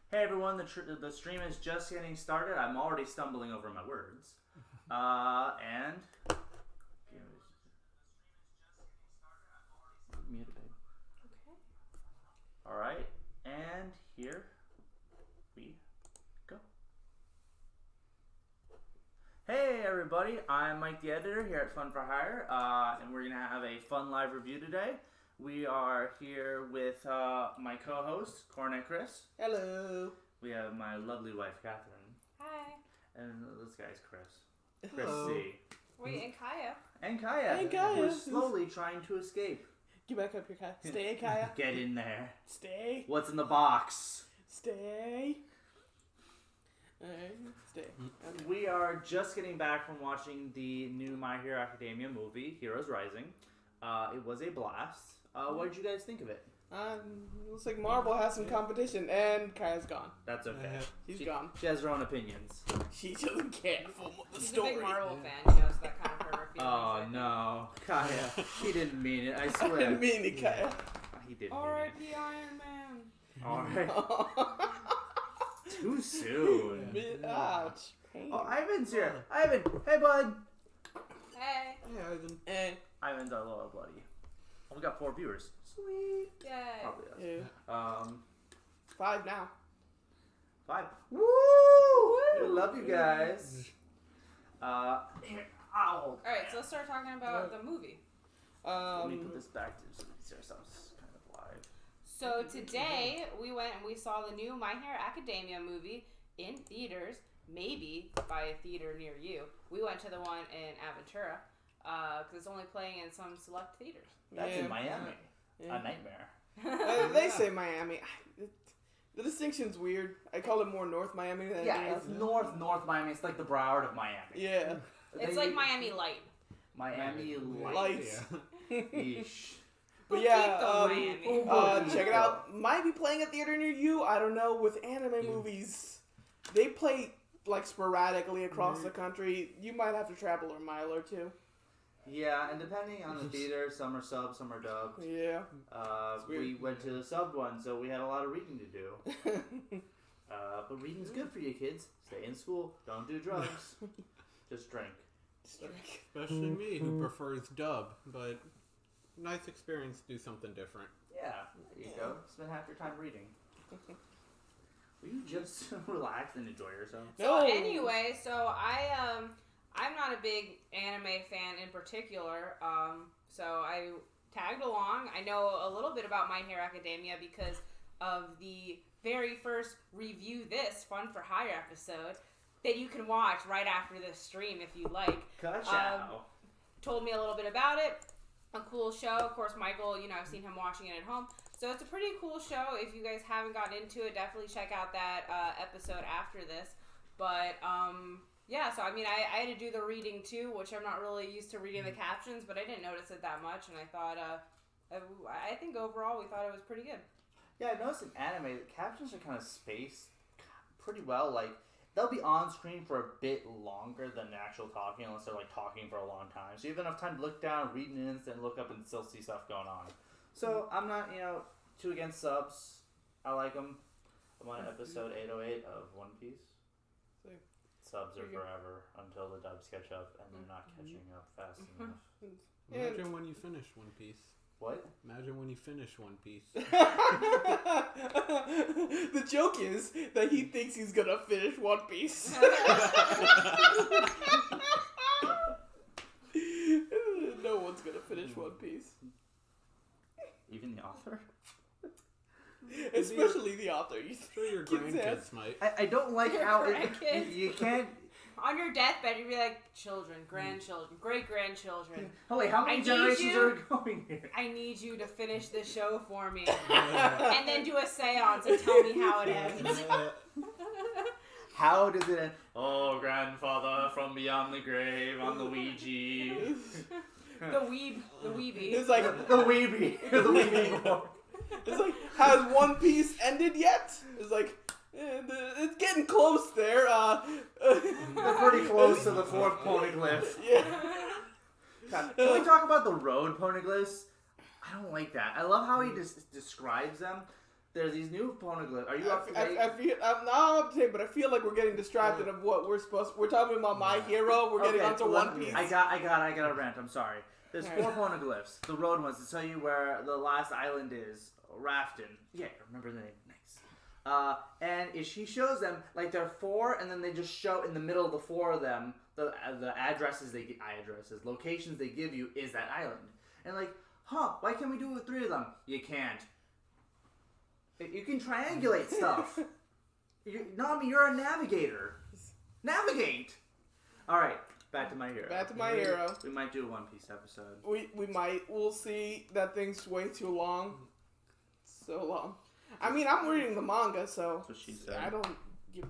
Hey everyone, the stream is just getting started. I'm already stumbling over my words. And... Mute it, babe. Okay. Alright, and here we go. Hey everybody, I'm Mike the Editor here at Fun for Hire, and we're going to have a fun live review today. We are here with my co-host, Cornet Chris. Hello. We have my lovely wife, Katherine. Hi. And this guy's Chris. Hello. Chris C. Wait, and Kaia. And Kaia. And Kaia. We're slowly trying to escape. Get back up here, Kaia. Stay, Kaia. Get in there. Stay. What's in the box? Stay. Alright, stay. We are just getting back from watching the new My Hero Academia movie, Heroes Rising. It was a blast. What did you guys think of it? Looks like Marvel has some competition, and Kaia's gone. That's okay. She's gone. She has her own opinions. She doesn't care for the He's story. a big Marvel fan, you know, so that kind of hurt her feelings. Oh no, Kaia, he didn't mean it. I I swear. didn't mean it, Kaia. He didn't. R.I.P. Iron Man. Alright. Too soon. Ouch. Pain. Oh, Ivan's here. Ivan, hey bud. Hey. Hey, Ivan. Hey. Ivan's our little buddy. We got 4 viewers. Sweet. Yay. Probably us. Yeah. 5 now. 5. Woo! We love you guys. Here, ow. Alright, so let's start talking about the movie. Let me put this back to so these ourselves kind of live. So today, we went and we saw the new My Hero Academia movie in theaters, maybe by a theater near you. We went to the one in Aventura, because it's only playing in some select theaters. That's in Miami. Yeah. A nightmare. They say Miami. The distinction's weird. I call it more North Miami than Yeah, anything it's else. North Miami. It's like the Broward of Miami. Yeah. It's like Miami Light. Miami Lights. Yeesh. But We'll yeah, keep the Miami. check it out. Might be playing at theater near you. I don't know. With anime movies, they play like sporadically across the country. You might have to travel a mile or two. Yeah, and depending on the theater, some are sub, some are dubbed. Yeah. We went to the subbed one, so we had a lot of reading to do. But reading's good for you kids. Stay in school. Don't do drugs. Just drink. Especially me, who prefers dub, but nice experience to do something different. Yeah, there you go. Spend half your time reading. Will you just relax and enjoy yourself? So anyway, I'm not a big anime fan in particular, so I tagged along. I know a little bit about My Hero Academia because of the very first Review This Fun for Hire episode that you can watch right after this stream if you like. Ka-chow. Told me a little bit about it. A cool show. Of course, Michael, I've seen him watching it at home. So it's a pretty cool show. If you guys haven't gotten into it, definitely check out that episode after this. But, yeah, so I had to do the reading too, which I'm not really used to reading the captions, but I didn't notice it that much, and I thought, I think overall we thought it was pretty good. Yeah, I noticed in anime, the captions are kind of spaced pretty well. Like, they'll be on screen for a bit longer than the actual talking, unless they're like talking for a long time. So you have enough time to look down, read an instant, look up, and still see stuff going on. So I'm not, too against subs. I like them. I'm on episode 808 of One Piece. Subs are forever until the dubs catch up, and they're not catching up fast enough. Imagine when you finish One Piece. What? Imagine when you finish One Piece. The joke is that he thinks he's gonna finish One Piece. No one's gonna finish One Piece. Even the author? Especially the author. Sure, your grandkids might. I don't like Your how grandkids. you can't. On your deathbed, you'd be like, children, grandchildren, great-grandchildren. Oh wait, how many generations are going here? I need you to finish the show for me. And then do a seance and tell me how it ends. How does it end? Oh, grandfather from beyond the grave on the Ouija. The weeby. It's like The Weeby. The Weeby board. It's like, has One Piece ended yet? It's like, it's getting close there. They're pretty close to the 4th poneglyph. Yeah. God, can we talk about the road poneglyphs? I don't like that. I love how he describes them. there's these new poneglyphs. Are you up to date? I'm not up to date, but I feel like we're getting distracted of what we're supposed. We're talking about My Hero. We're getting onto One Piece. I got a rant. I'm sorry. There's 4 poneglyphs. The road ones to tell you where the last island is. Rafton. Yeah, remember the name. Nice. And she shows them like there are 4, and then they just show in the middle of the 4 of them the locations they give you is that island. And like, why can't we do it with 3 of them? You can't. You can triangulate stuff. Nami, you're a navigator. Navigate. All right, back to My Hero. Back to My Hero. We might do a One Piece episode. We might. We'll see. That thing's way too long. So long. I mean, I'm reading the manga, so that's what she said. I don't give.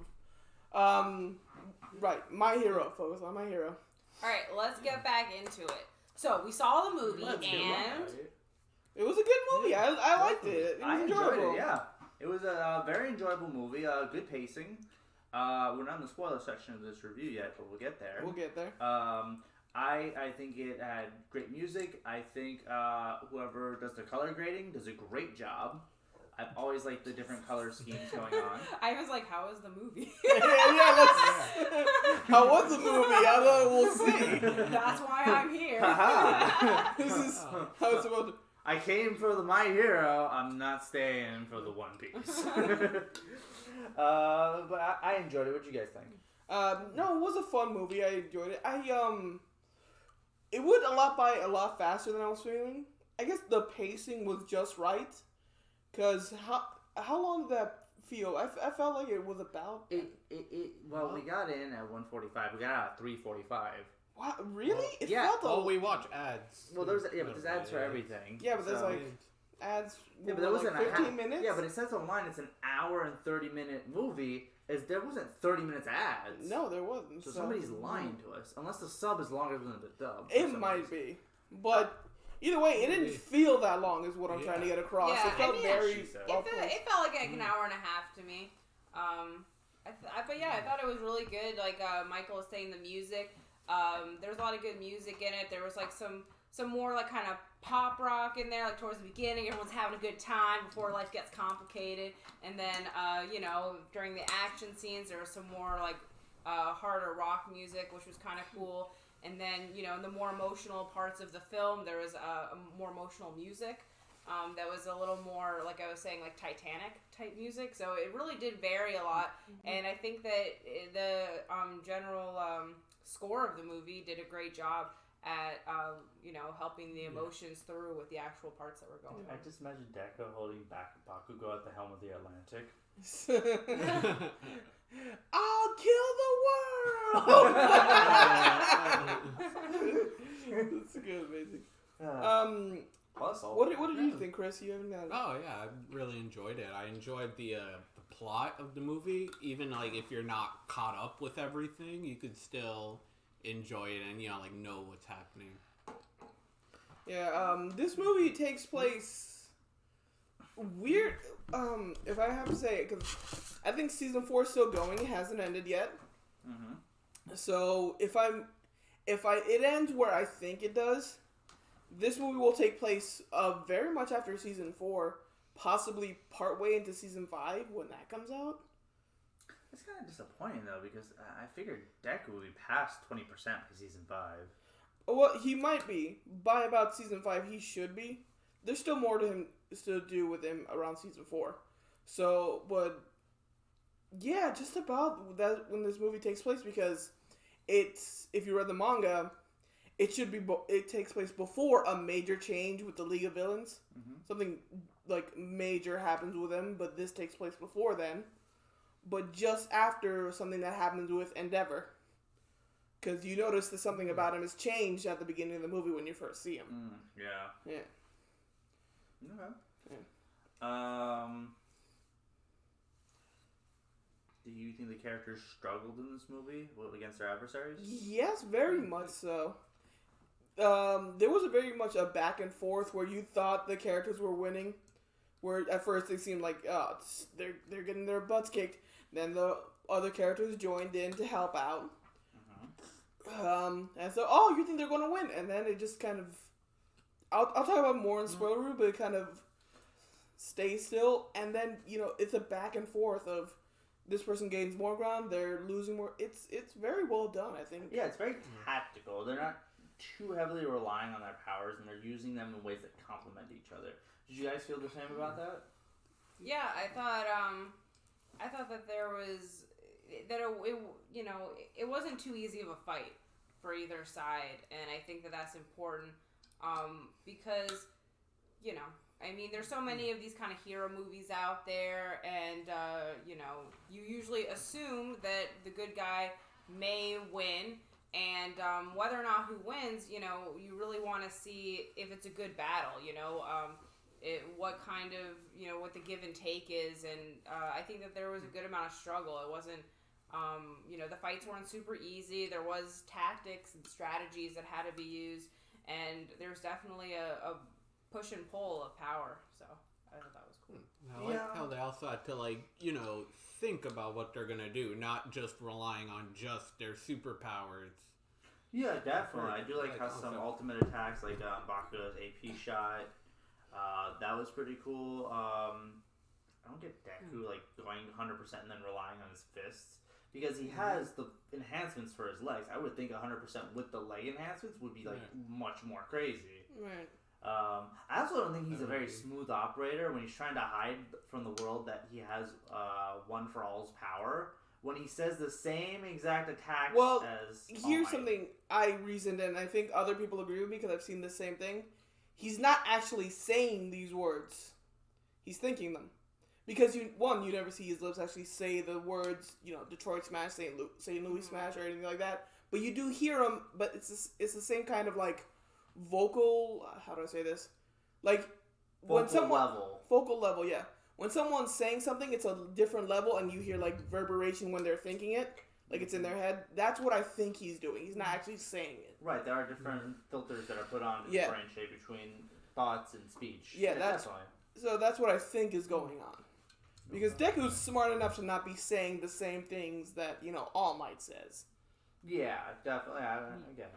Right, My Hero. Focus on My Hero. All right, let's get back into it. So we saw the movie, and it was a good movie. I liked it. It was enjoyable. Enjoyed it. Yeah, it was a very enjoyable movie. Good pacing. We're not in the spoiler section of this review yet, but we'll get there. We'll get there. I think it had great music. I think whoever does the color grading does a great job. I've always liked the different color schemes going on. I was like, how was the movie? How was the movie? I don't know. We'll see. That's why I'm here. This is how it's supposed to. I came for the My Hero. I'm not staying for the One Piece. But I enjoyed it. What do you guys think? No, it was a fun movie. I enjoyed it. It went by a lot faster than I was feeling. I guess the pacing was just right. Cause how long did that feel? I felt like it was about. Well, we got in at 1:45. We got out at 3:45. Wow, really? It yeah. felt we watch ads. Well, there's ads for everything. Yeah, but there's ads. Yeah, but there wasn't like 15 minutes. Yeah, but it says online it's an hour and 30-minute movie. There wasn't 30 minutes ads. No, there wasn't. So somebody's lying to us. Unless the sub is longer than the dub. It might be, but. Either way, it didn't feel that long, is what I'm trying to get across. Yeah, it felt very. It felt like an hour and a half to me. But yeah, I thought it was really good. Like Michael was saying, the music. There was a lot of good music in it. There was like some more like kind of pop rock in there, like towards the beginning. Everyone's having a good time before life gets complicated. And then during the action scenes, there was some more like harder rock music, which was kind of cool. And then, in the more emotional parts of the film, there was more emotional music that was a little more, like I was saying, like Titanic type music. So it really did vary a lot. Mm-hmm. And I think that the general score of the movie did a great job at, helping the emotions through with the actual parts that were going on. I just imagine Deco holding Bakugo at the helm of the Atlantic. I'll kill the world! That's good, amazing. What did you think, Chris? You haven't got it. Oh yeah, I really enjoyed it. I enjoyed the plot of the movie. Even like if you're not caught up with everything, you could still enjoy it and know what's happening. Yeah. This movie takes place weird. If I have to say it, because I think season 4 is still going. It hasn't ended yet. Mm-hmm. So if it ends where I think it does, this movie will take place very much after season 4, possibly partway into season 5 when that comes out. It's kind of disappointing though, because I figured Deku would be past 20% by season 5. Well, he might be by about season 5. He should be. There's still more to do with him around season 4. So, but yeah, just about that when this movie takes place, because if you read the manga, it takes place before a major change with the League of Villains. Mm-hmm. Something like major happens with them, but this takes place before then. But just after something that happens with Endeavor. Because you notice that something about him has changed at the beginning of the movie when you first see him. Yeah. Yeah. Okay. Yeah. Do you think the characters struggled in this movie against their adversaries? Yes, very much so. There was very much a back and forth where you thought the characters were winning, where at first they seemed like they're getting their butts kicked. Then the other characters joined in to help out. And so, you think they're going to win, and then it just kind of. I'll talk about more in spoiler room, but it kind of stay still, and then it's a back and forth of this person gains more ground, they're losing more. It's very well done, I think. Yeah, it's very tactical. They're not too heavily relying on their powers, and they're using them in ways that complement each other. Did you guys feel the same about that? Yeah, I thought that there was that it wasn't too easy of a fight for either side, and I think that that's important because I mean, there's so many of these kind of hero movies out there, and you usually assume that the good guy may win, and whether or not who wins, you really want to see if it's a good battle, what kind of, what the give and take is, and I think that there was a good amount of struggle. It wasn't, the fights weren't super easy. There was tactics and strategies that had to be used, and there's definitely a push and pull of power, so I thought that was cool. I like how they also had to, think about what they're going to do, not just relying on just their superpowers. Yeah, definitely. I do like how some ultimate attacks, like Bakugo's AP shot, that was pretty cool. I don't get Deku, going 100% and then relying on his fists, because he has the enhancements for his legs. I would think 100% with the leg enhancements would be, much more crazy. Right. I also don't think he's a very smooth operator when he's trying to hide from the world that he has One for All's power. When he says the same exact attacks as here's something I reasoned, and I think other people agree with me because I've seen the same thing. He's not actually saying these words. He's thinking them. Because, you never see his lips actually say the words, Detroit Smash, St. Louis Smash, or anything like that. But you do hear them, but it's the same kind of, vocal, how do I say this? Vocal level, yeah. When someone's saying something, it's a different level, and you hear reverberation when they're thinking it, it's in their head. That's what I think he's doing. He's not actually saying it. Right, there are different filters that are put on to differentiate between thoughts and speech. Yeah, that's what I think is going on. Because Deku's smart enough to not be saying the same things that All Might says. Yeah, definitely. I get it.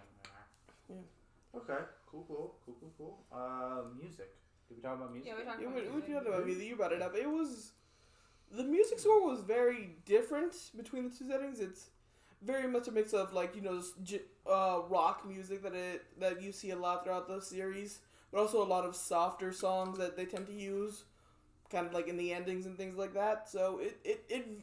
Yeah. Okay, cool. Music. Did we talk about music? Yeah, we talked about music. You brought it up. The music score was very different between the two settings. It's very much a mix of rock music that you see a lot throughout the series, but also a lot of softer songs that they tend to use, kind of in the endings and things like that. So it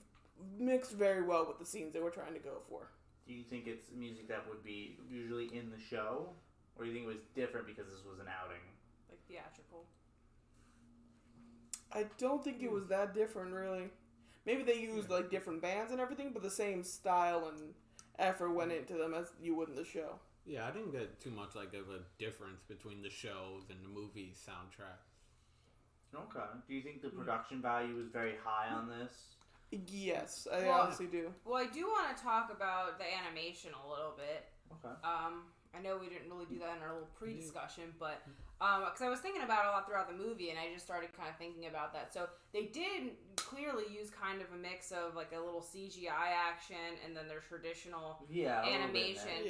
mixed very well with the scenes they were trying to go for. Do you think it's music that would be usually in the show? Or do you think it was different because this was an outing? Theatrical. I don't think it was that different, really. Maybe they used, different bands and everything, but the same style and effort went into them as you would in the show. Yeah, I didn't get too much, of a difference between the show and the movie soundtracks. Okay. Do you think the production value was very high on this? Yes, I honestly do. Well, I do want to talk about the animation a little bit. Okay. I know we didn't really do that in our little pre-discussion, but because I was thinking about it a lot throughout the movie, and I just started kind of thinking about that. So they did clearly use kind of a mix of a little CGI action and then their traditional animation.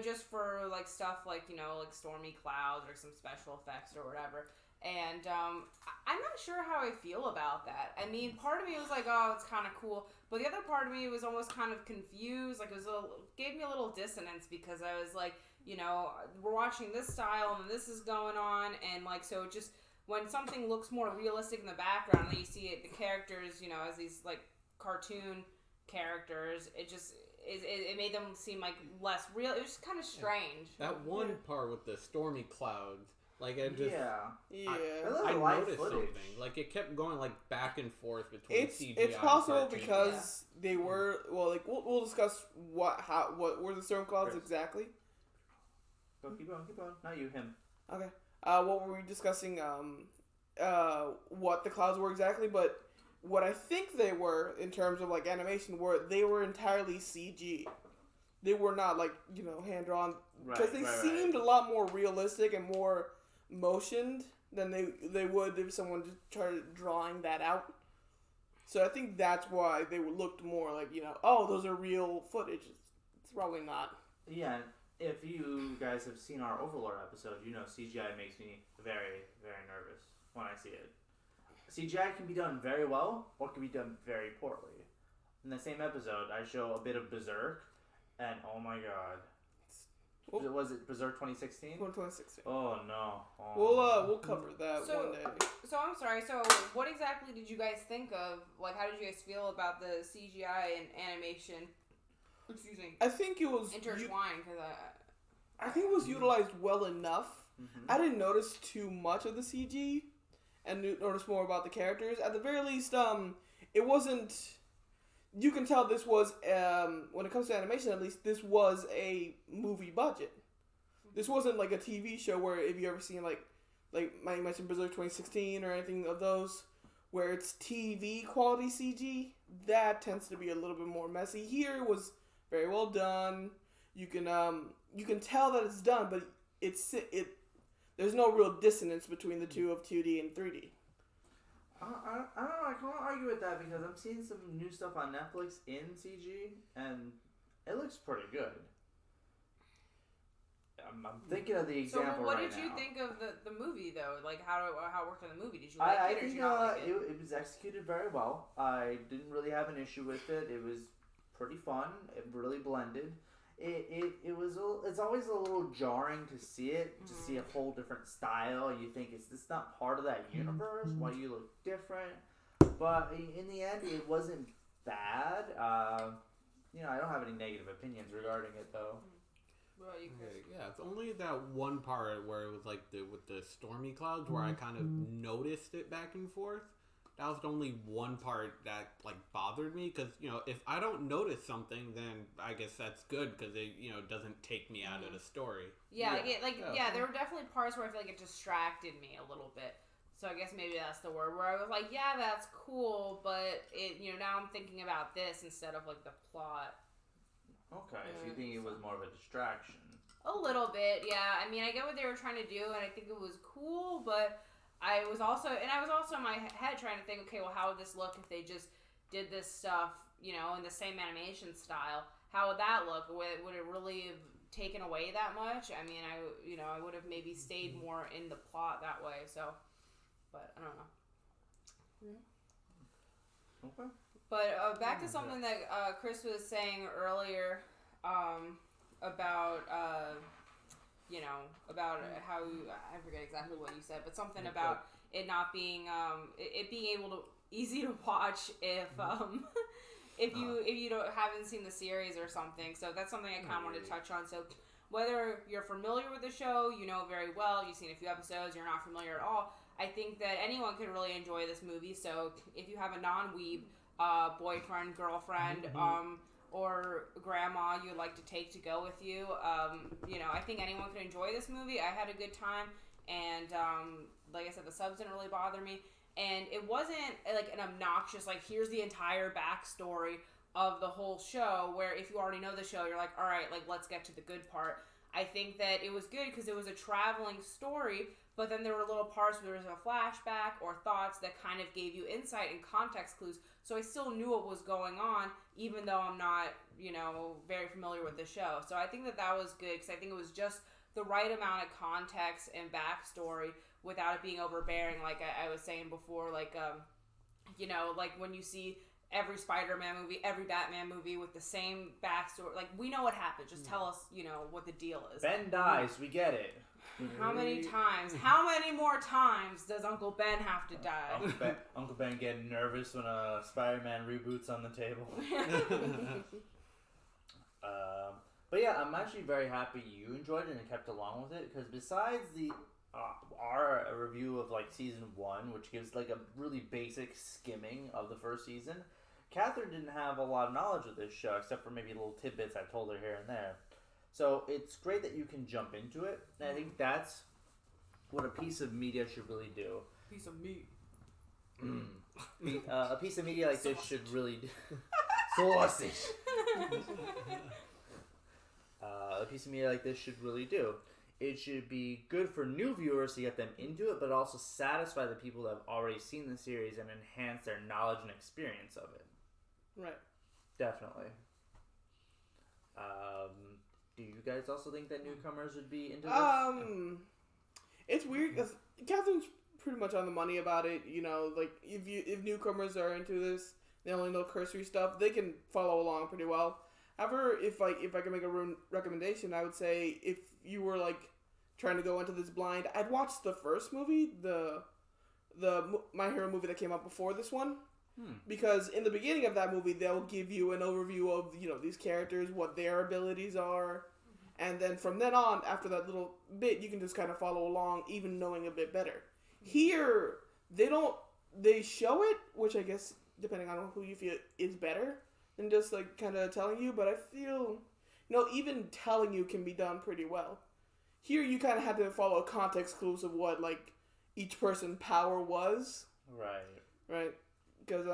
Just for stuff like stormy clouds or some special effects or whatever. And I'm not sure how I feel about that. I mean, part of me was oh, it's kind of cool. But the other part of me was almost kind of confused. It gave me a little dissonance because I was we're watching this style and this is going on. And so just when something looks more realistic in the background, and then you see the characters, as these cartoon characters, it made them seem less real. It was just kind of strange. That one part with the stormy clouds. I noticed something. It kept going back and forth between CGI. It's possible because they were we'll discuss what were the storm clouds exactly. Keep on. Not you, him. Okay. What were we discussing? What the clouds were exactly, but what I think they were in terms of animation they were entirely CG. They were not hand drawn because they seemed a lot more realistic and more motioned than they would if someone just started drawing that out. So I think that's why they looked more those are real footage. It's probably not. Yeah, if you guys have seen our Overlord episode, CGI makes me very, very nervous when I see it. CGI can be done very well or can be done very poorly. In the same episode, I show a bit of Berserk, and oh my god. Was it Berserk 2016? 2016. Oh no. Oh. We'll cover that one day. So I'm sorry. So what exactly did you guys think of? Like, how did you guys feel about the CGI and animation? Excuse me. I think it was intertwined because I think it was utilized well enough. Mm-hmm. I didn't notice too much of the CG, and notice more about the characters. At the very least, it wasn't. You can tell this was, when it comes to animation at least, this was a movie budget. This wasn't like a TV show where, if you ever seen like I mentioned Berserk 2016 or anything of those, where it's TV quality CG, that tends to be a little bit more messy. Here it was very well done. You can tell that it's done, but there's no real dissonance between the two of 2D and 3D. I don't know. I can't argue with that because I'm seeing some new stuff on Netflix in CG, and it looks pretty good. I'm thinking of the example. So what right did you now. think of the movie though? Like how it worked in the movie? Did you like it or did you not like it? It was executed very well. I didn't really have an issue with it. It was pretty fun. It really blended. It's always a little jarring to see it, to see a whole different style. You think, is this not part of that universe? Why do you look different? But in the end, it wasn't bad. I don't have any negative opinions regarding it though. What about you, Chris? Yeah, it's only that one part where it was like with the stormy clouds where I kind of noticed it back and forth. That was the only one part that like bothered me because if I don't notice something, then I guess that's good because it doesn't take me out of the story. Yeah, there were definitely parts where I feel like it distracted me a little bit. So I guess maybe that's the word where I was like, yeah, that's cool, but it now I'm thinking about this instead of like the plot. Okay, so you think it was more of a distraction? A little bit, yeah. I mean, I get what they were trying to do, and I think it was cool, but I was also in my head trying to think, okay, well, how would this look if they just did this stuff, in the same animation style? How would that look? Would it really have taken away that much? I mean, I would have maybe stayed more in the plot that way. So, but I don't know. Okay. But back to something that Chris was saying earlier about about how I forget exactly what you said, but something about it not being it being able to easy to watch if you haven't seen the series or something. So that's something I kind of wanted to touch on. So whether you're familiar with the show, you know it very well, you've seen a few episodes, you're not familiar at all, I think that anyone could really enjoy this movie. So if you have a non-weeb boyfriend, girlfriend, or grandma you'd like to take to go with you, I think anyone could enjoy this movie. I had a good time, and like I said, the subs didn't really bother me, and it wasn't like an obnoxious, like, here's the entire backstory of the whole show, where if you already know the show, you're like, all right, like, let's get to the good part. I think that it was good because it was a traveling story, but then there were little parts where there was a flashback or thoughts that kind of gave you insight and context clues. So I still knew what was going on, even though I'm not, very familiar with the show. So I think that was good because I think it was just the right amount of context and backstory without it being overbearing. Like I was saying before, like, like when you see every Spider-Man movie, every Batman movie with the same backstory, like, we know what happened. Just tell us, what the deal is. Ben dies. We get it. How many times? How many more times does Uncle Ben have to die? Uncle Ben getting nervous when a Spider-Man reboot's on the table. But yeah, I'm actually very happy you enjoyed it and kept along with it, because besides our review of like season 1, which gives like a really basic skimming of the first season, Katherine didn't have a lot of knowledge of this show except for maybe little tidbits I told her here and there. So it's great that you can jump into it, and I think that's what a piece of media should really do. Piece of meat. A piece of media like this should really do. Sausage. A piece of media like this should really do. It should be good for new viewers to get them into it, but also satisfy the people that have already seen the series and enhance their knowledge and experience of it. Right. Definitely. Do you guys also think that newcomers would be into this? It's weird because Catherine's pretty much on the money about it. You know, like if newcomers are into this, they only know cursory stuff, they can follow along pretty well. However, if I can make a recommendation, I would say if you were like trying to go into this blind, I'd watch the first movie, the My Hero movie that came out before this one. Because in the beginning of that movie, they'll give you an overview of, you know, these characters, what their abilities are. And then from then on, after that little bit, you can just kind of follow along, even knowing a bit better. Here, they show it, which I guess, depending on who you feel, is better than just, like, kind of telling you. But I feel, you know, even telling you can be done pretty well. Here, you kind of had to follow context clues of what, like, each person's power was. Right. Because,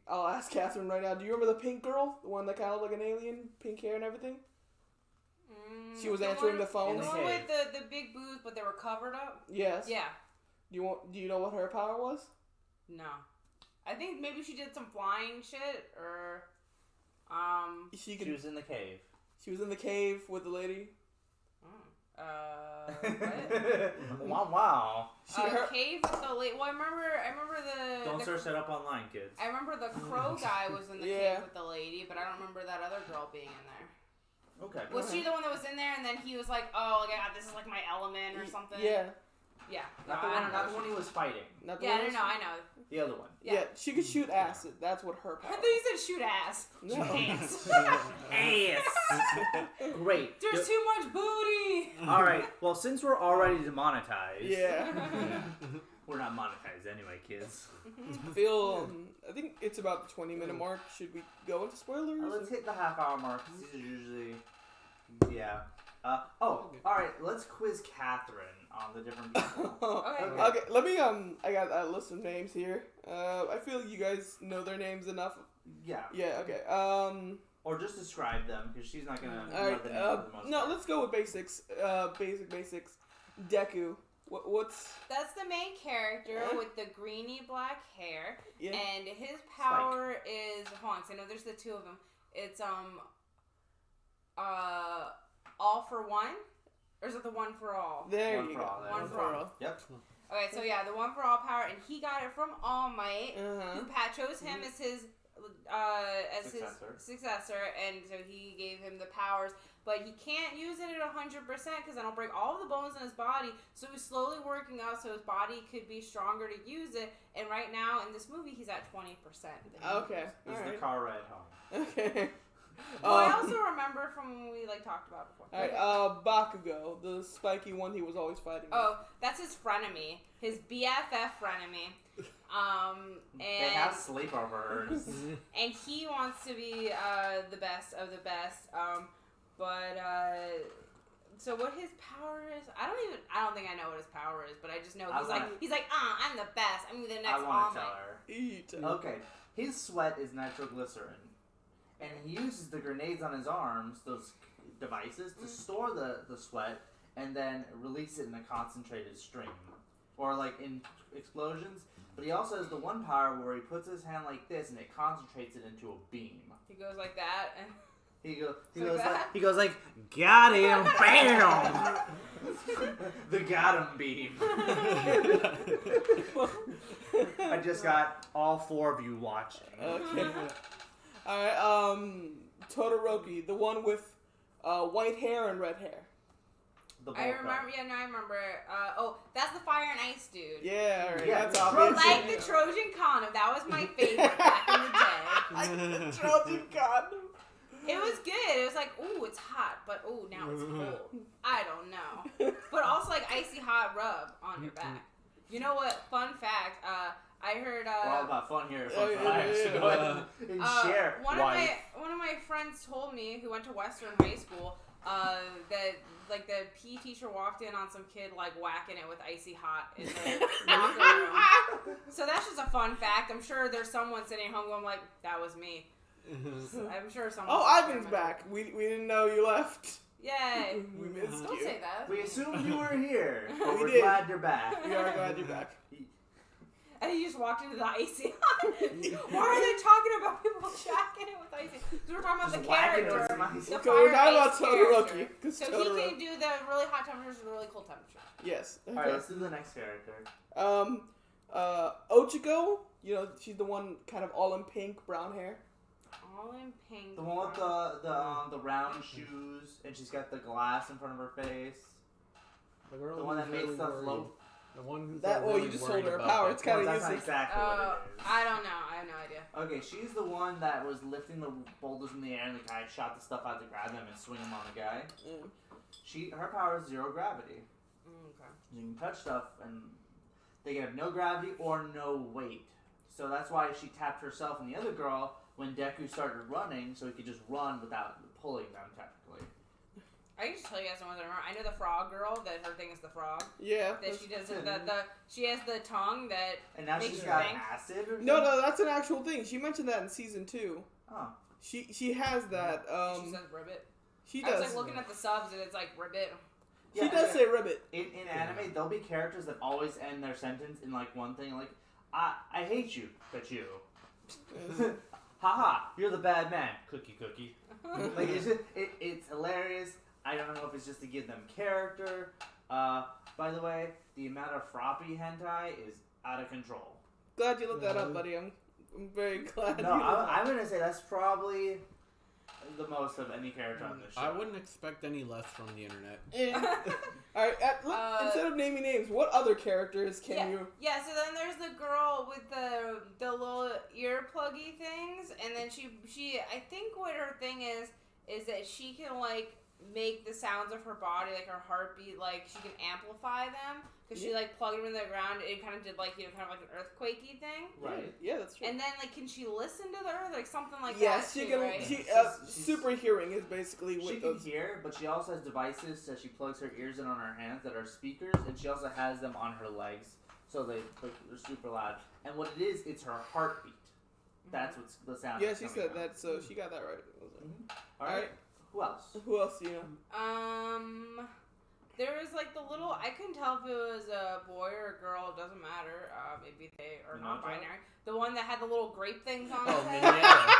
I'll ask Katherine right now, do you remember the pink girl? The one that kind of looked like an alien? Pink hair and everything? She was answering the phone. The one with the big boobs, but they were covered up? Yes. Yeah. Do you know what her power was? No. I think maybe she did some flying shit, or, She was in the cave. She was in the cave with the lady. What? Wow. Cave with the lady. Well, I remember the. Don't search that up online, kids. I remember the crow guy was in the cave with the lady, but I don't remember that other girl being in there. Okay. Was she the one that was in there, and then he was like, "Oh, God, this is like my element" or something? Yeah. Yeah. Not the one he was fighting. Not the yeah, one I know. The other one. Yeah, she could shoot acid. That's what her I power. thought you said shoot ass. No. Ass. Ass. Great. There's too much booty. All right. Well, since we're already demonetized. Yeah. We're not monetized anyway, kids. I think it's about the 20-minute mark. Should we go into spoilers? Let's hit the half-hour mark. These are usually, yeah. All right. Let's quiz Katherine on the different people. Okay. Let me. I got a list of names here. I feel you guys know their names enough. Yeah. Yeah. Okay. Or just describe them, because she's not gonna. All right. No, let's go with basics. Basics. Deku. What's? That's the main character with the greeny black hair, Yeah. and his power is. Hold on, 'cause I know there's the two of them. It's all for one, or is it the one for all? There you go. One for all. Yep. Okay, so yeah, the one for all power, and he got it from All Might, who chose him as his successor, and so he gave him the powers. But he can't use it at 100% because that'll break all the bones in his body. So he's slowly working out so his body could be stronger to use it. And right now in this movie, he's at 20%. Okay. This is the car ride home. Okay. Well, I also remember from when we talked about before. Alright, Bakugo, the spiky one he was always fighting with. Oh, that's his frenemy. His BFF frenemy. They have sleepovers. And he wants to be the best of the best. So what his power is, I don't think I know what his power is, but I just know he's like, I'm the best. I'm the next I want to tell her. Eat. Okay, his sweat is nitroglycerin, and he uses the grenades on his arms, those devices, to store the sweat and then release it in a concentrated stream, or like in explosions. But he also has the one power where he puts his hand like this and it concentrates it into a beam. He goes like that and. He goes like, got him, bam! The got him beam. I just got all four of you watching. Okay. Alright, Todoroki, the one with white hair and red hair. I remember. Yeah, no, I remember. That's the Fire and Ice dude. Yeah, alright. Yeah, that's obvious. Like the Trojan condom. That was my favorite back in the day. Like the Trojan condom. It was good. It was like, ooh, it's hot, but ooh, now it's cold. I don't know. But also like icy hot rub on your back. You know what? Fun fact. I heard. We're all about fun here. Fun facts. So go ahead and share. One of my friends told me, who went to Western High School, that like the PE teacher walked in on some kid like whacking it with icy hot in the locker room. So that's just a fun fact. I'm sure there's someone sitting home going like, that was me. I'm sure someone. Oh, Ivan's back. We didn't know you left. Yay. We missed Don't you. say that. We assumed you were here. But We we're did. glad you're back. We are glad you're back. And he just walked into the icing. Why are they talking about people jacking it with icing? Because we're talking about Just the whacking it character. with some icing. The We're talking fire about ice Todoroki. character. 'Cause So he Todoroki. can do the really hot temperatures and the really cold temperatures. Yes. Okay. Alright, let's do the next character. Ochiko, you know, she's the one kind of all in pink, brown hair. All in pink. The one with the round shoes, and she's got the glass in front of her face. The girl The one that who's makes really stuff worried. low. The one who's That- well, really you just worried told her about power, that it's kinda Well, that's not useless. exactly what it is. I don't know. I have no idea. Okay, she's the one that was lifting the boulders in the air, and the guy shot the stuff out to grab them and swing them on the guy. Her power is 0 gravity. Okay. You can touch stuff, and they can have no gravity or no weight. So that's why she tapped herself and the other girl when Deku started running, so he could just run without pulling them, technically. I can just tell you guys one thing. I know the frog girl, that her thing is the frog. Yeah. That she does she has the tongue that And now makes she's you got think. acid or something? No, that's an actual thing. She mentioned that in season 2. Oh. She has that. She says ribbit. She I was does. like looking at the subs and it's like ribbit. She does say ribbit. In anime, there'll be characters that always end their sentence in like one thing, like, I hate you, but you. Haha, you're the bad man. Cookie. Like, it's hilarious. I don't know if it's just to give them character. By the way, the amount of froppy hentai is out of control. Glad you looked that up, buddy. I'm very glad. No, I'm gonna say that's probably the most of any character on this show. I wouldn't expect any less from the internet. All right. Instead of naming names, what other characters can you? Yeah, so then there's the girl with the little earpluggy things, and then she I think what her thing is that she can like make the sounds of her body, like her heartbeat, like she can amplify them because she like plugged them in the ground. It kind of did like kind of like an earthquakey thing. Right. Yeah, that's true. And then like, can she listen to the earth, like something like yes, that? she too, can. Right? She's super hearing is basically She with can those. hear, but she also has devices that she plugs her ears in on her hands that are speakers, and she also has them on her legs, so they're super loud. And what it is, it's her heartbeat. That's what's the sound. Yeah, that's she coming said from. that, so she got that right. All right. Who else? Who else do you know? There was like the little. I couldn't tell if it was a boy or a girl. It doesn't matter. Maybe they are non-binary. The one that had the little grape things on his head. Yeah.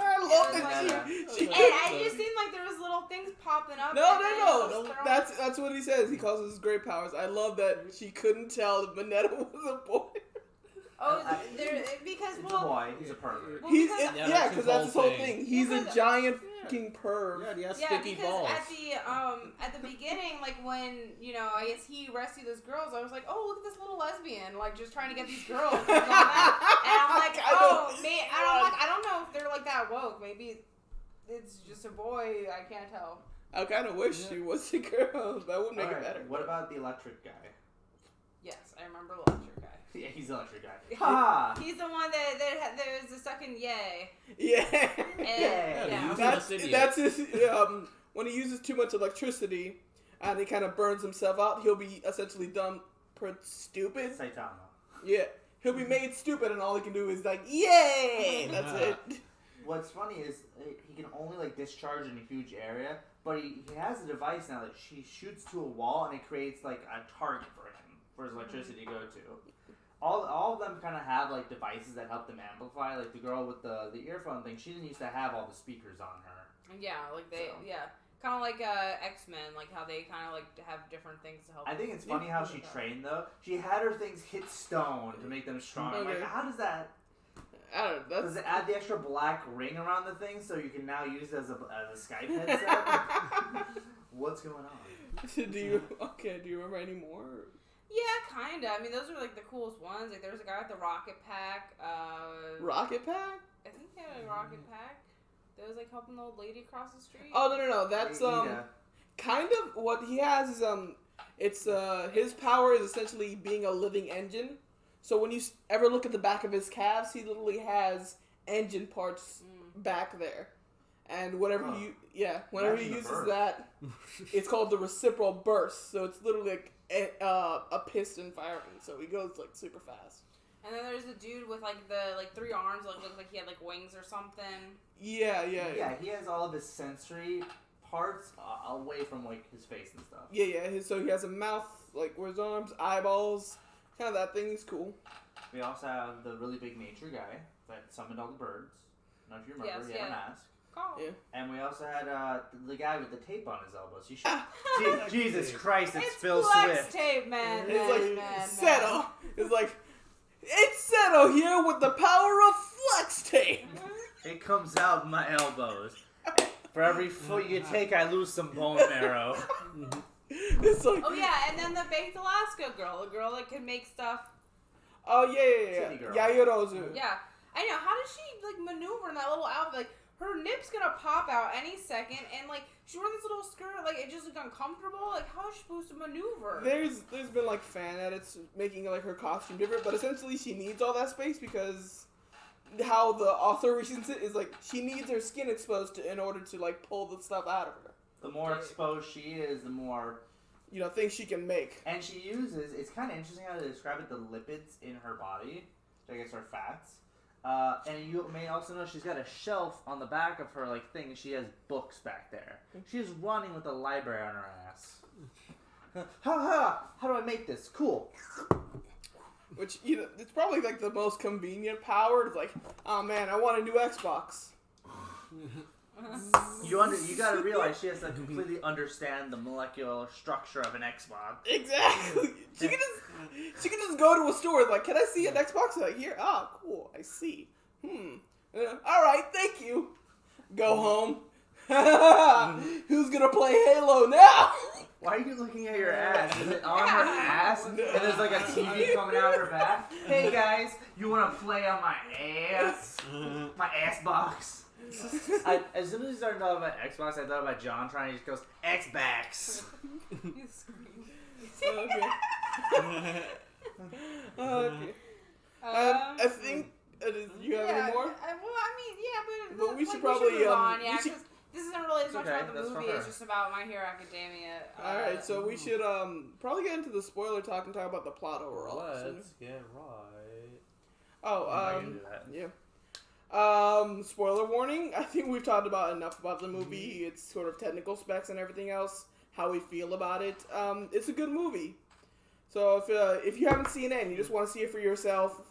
I love that she. And I just seemed like there was little things popping up. No. That's what he says. He calls it his great powers. I love that she couldn't tell that Mineta was a boy. Oh, because It's a boy. He's a pervert. Well, Because because that's his whole thing. He's a giant fucking perv. Yeah, he has yeah, sticky because balls. at the beginning, like when I guess he rescued those girls, I was like, oh, look at this little lesbian, like just trying to get these girls. And I'm like, I don't know if they're like that woke. Maybe it's just a boy. I can't tell. I kind of wish she was a girl. That would make it better. What about the electric guy? Yes, I remember the electric guy. Yeah, he's the electric guy. Ha! He's the one that was the second yay. Yeah. And, That's his. When he uses too much electricity, and he kind of burns himself out, he'll be essentially done stupid. Saitama. Yeah, he'll be made stupid, and all he can do is like, yay! That's it. What's funny is he can only like discharge in a huge area, but he has a device now that she shoots to a wall, and it creates like a target for him for his electricity to go to. All of them kind of have like devices that help them amplify. Like the girl with the earphone thing, she didn't used to have all the speakers on her. Yeah, like kind of like X-Men, like how they kind of like have different things to help. I think it's funny how she trained though. She had her things hit stone to make them strong. Okay. Like how does that? I don't know. Does it add the extra black ring around the thing so you can now use it as a Skype headset? What's going on? Do you remember any more? Yeah, kinda. I mean, those are like the coolest ones. Like, there was a guy with the rocket pack. Rocket pack? I think he had a rocket pack. That was like helping the old lady across the street. Oh no. That's kind of what he has is it's his power is essentially being a living engine. So when you ever look at the back of his calves, he literally has engine parts back there. And whenever he uses that, it's called the reciprocal burst. So it's literally like a piston firing. So he goes like super fast. And then there's a dude with like the 3 arms, like looked like he had like wings or something. Yeah, he has all of his sensory parts away from like his face and stuff. Yeah. So he has a mouth, like where his arms, eyeballs, Kind of that thing is cool. We also have the really big nature guy that summoned all the birds. I don't know if you remember. Yes, he had yeah. a mask. Call. Yeah. And we also had the guy with the tape on his elbows. You should. Jesus Christ, it's Phil flex Swift. tape, man. It's like man. Seto. It's like it's Seto here with the power of flex tape. It comes out my elbows. For every foot you take, I lose some bone marrow. It's like Oh yeah, and then the baked Alaska girl, the girl that can make stuff. oh yeah. Titty girl. Yayorozu. Yeah, I know. How does she like maneuver in that little outfit? Like her nip's gonna pop out any second, and like she's wearing this little skirt, like it just looks uncomfortable. Like how is she supposed to maneuver? There's been like fan edits making like her costume different, but essentially she needs all that space because how the author reasons it is like she needs her skin exposed in order to like pull the stuff out of her. The more exposed she is, the more... Things she can make. And she uses... It's kind of interesting how to describe it, the lipids in her body, which I guess are fats. And you may also know she's got a shelf on the back of her like thing. She has books back there. She's running with a library on her ass. How do I make this? Cool. Which, it's probably like the most convenient power. It's like, oh man, I want a new Xbox. You gotta realize she has to completely understand the molecular structure of an Xbox. Exactly. She can just go to a store like, can I see an Xbox? Like, here, cool, I see. All right, thank you. Go home. Who's gonna play Halo now? Why are you looking at your ass? Is it on her ass? And there's like a TV coming out of her back? Hey guys, you wanna play on my ass? My ass box. As soon as he started talking about Xbox, I thought about John trying to just goes, Xbox. Okay. Okay. I think, you have any more? But we should probably, move on, we should- this isn't really as much okay, about the that's movie, for her. it's just about My Hero Academia. Alright, so we should probably get into the spoiler talk and talk about the plot overall. Let's get right. I can do that. Yeah. Spoiler warning. I think we've talked about enough about the movie, its sort of technical specs and everything else, how we feel about it. It's a good movie. So if you haven't seen it and you just want to see it for yourself,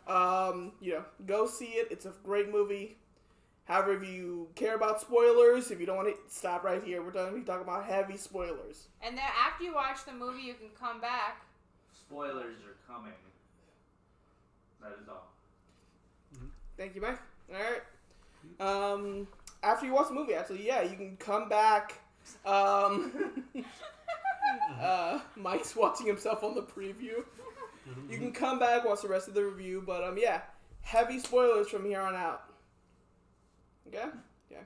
go see it. It's a great movie. However, if you care about spoilers, if you don't want to stop right here, we're talking about heavy spoilers. And then after you watch the movie, you can come back. Spoilers are coming. That is all. Thank you, Mike. All right. After you watch the movie, actually, yeah, you can come back. Mike's watching himself on the preview. You can come back, watch the rest of the review, but heavy spoilers from here on out. Okay? Yeah.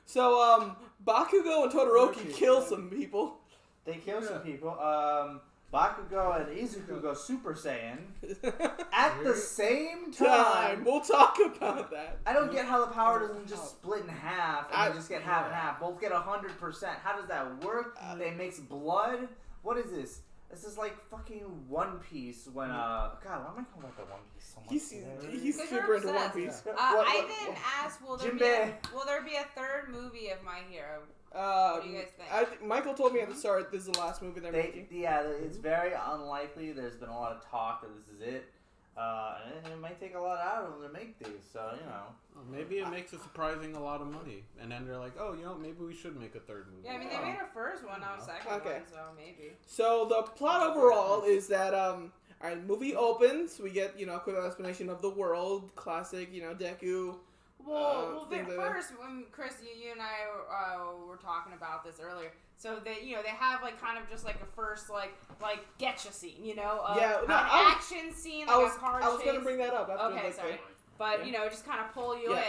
So, Bakugo and Todoroki kill some people. They kill some people. Bakugo and Izuku go Super Saiyan at the same time. We'll talk about that. I don't get how the power doesn't just split in half and they just get half and half. Both get 100%. How does that work? They mix blood? What is this? This is like fucking One Piece when, God, why am I talking about the One Piece so much? He's Because super you're into One obsessed. Piece. Ivan asked, will there Jinbei. be a third movie of My Hero? What do you guys think? Michael told me at the start this is the last movie they're making. Yeah, it's very unlikely. There's been a lot of talk that this is it. And it might take a lot out of them to make these, so, Well, maybe it makes it surprising a lot of money. And then they're like, oh, maybe we should make a third movie. Yeah, I mean, they made a first one, now a second Okay. one, so maybe. So the plot overall is that alright, movie opens, we get, a quick explanation of the world, classic, Deku. Well, things like that. first, when Chris, you and I were talking about this earlier. So they have like kind of just like a first like getcha scene, action scene, like a car chase. I was gonna bring that up. After Okay, sorry, but just kind of pull you Yeah.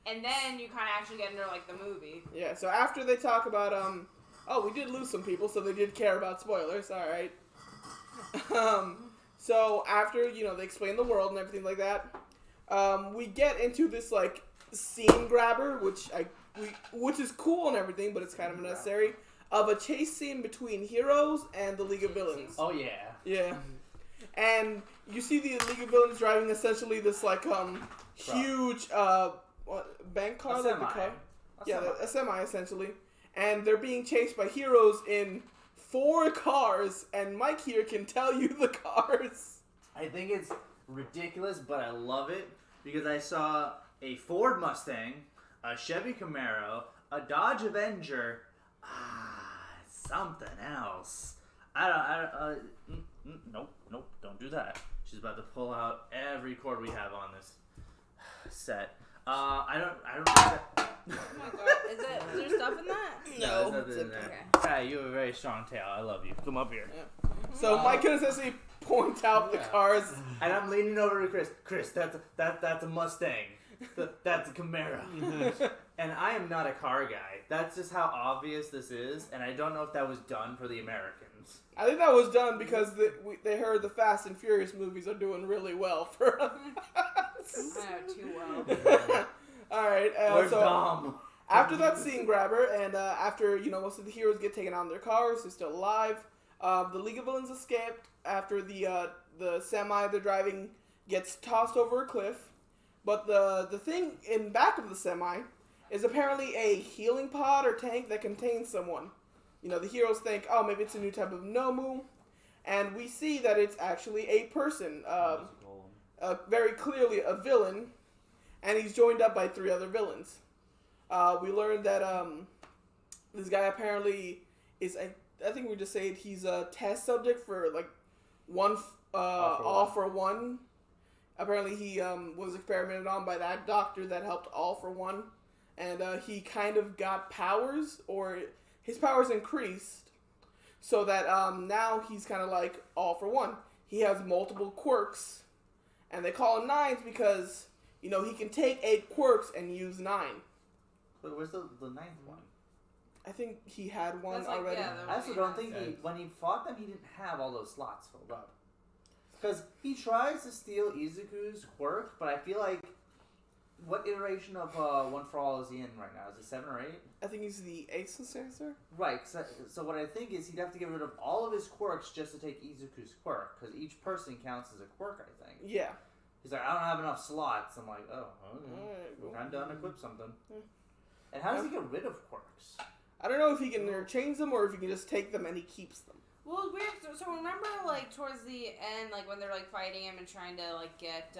in, and then you kind of actually get into like the movie. Yeah. So after they talk about we did lose some people, so they did care about spoilers. All right. So after they explain the world and everything like that, we get into this like scene grabber, which is cool and everything, but it's kind of unnecessary. Of a chase scene between heroes and the League of Villains. Oh, yeah. Yeah. And you see the League of Villains driving essentially this like huge bank car. A like semi. the car. Semi. A semi essentially. And they're being chased by heroes in 4 cars, and Mike here can tell you the cars. I think it's ridiculous, but I love it because I saw a Ford Mustang, a Chevy Camaro, a Dodge Avenger, something else. Nope, don't do that. She's about to pull out every cord we have on this set. I don't think that. Oh my god, is there stuff in that? No, there's nothing in there. Okay. Kai, you have a very strong tail. I love you. Come up here. Yeah. So Mike can essentially point out the cars. And I'm leaning over to Chris. Chris, that's a Mustang. That's a Camaro. And I am not a car guy. That's just how obvious this is. And I don't know if that was done for the Americans. I think that was done because they heard the Fast and Furious movies are doing really well for us. I know too well. All right. Where's so Dom? after that scene grabber, and after most of the heroes get taken out in their cars, they're still alive. The League of Villains escaped after the semi they're driving gets tossed over a cliff. But the thing in back of the semi is apparently a healing pod or tank that contains someone. The heroes think, oh, maybe it's a new type of Nomu. And we see that it's actually a person. Very clearly a villain. And he's joined up by 3 other villains. We learned that this guy apparently is, I think we just said he's a test subject for All for One. Apparently he was experimented on by that doctor that helped All for One. And he kind of got powers, or his powers increased, so that now he's kind of like All for One. He has multiple quirks, and they call him Nines because, he can take 8 quirks and use 9. But where's the 9th one? I think he had one That's like, already. yeah, I also don't think when he fought them, he didn't have all those slots filled up. Because he tries to steal Izuku's quirk, but I feel like, what iteration of One for All is he in right now? Is it 7 or 8? I think he's the 8th successor. Right, so what I think is he'd have to get rid of all of his quirks just to take Izuku's quirk, because each person counts as a quirk, I think. Yeah. He's like, I don't have enough slots. I'm like, oh, okay. Alright, cool. Time to unequip something. Yeah. And how does he get rid of quirks? I don't know if he can interchange them or if he can just take them and he keeps them. Well, weird. So remember, towards the end, when they're, fighting him and trying to, get,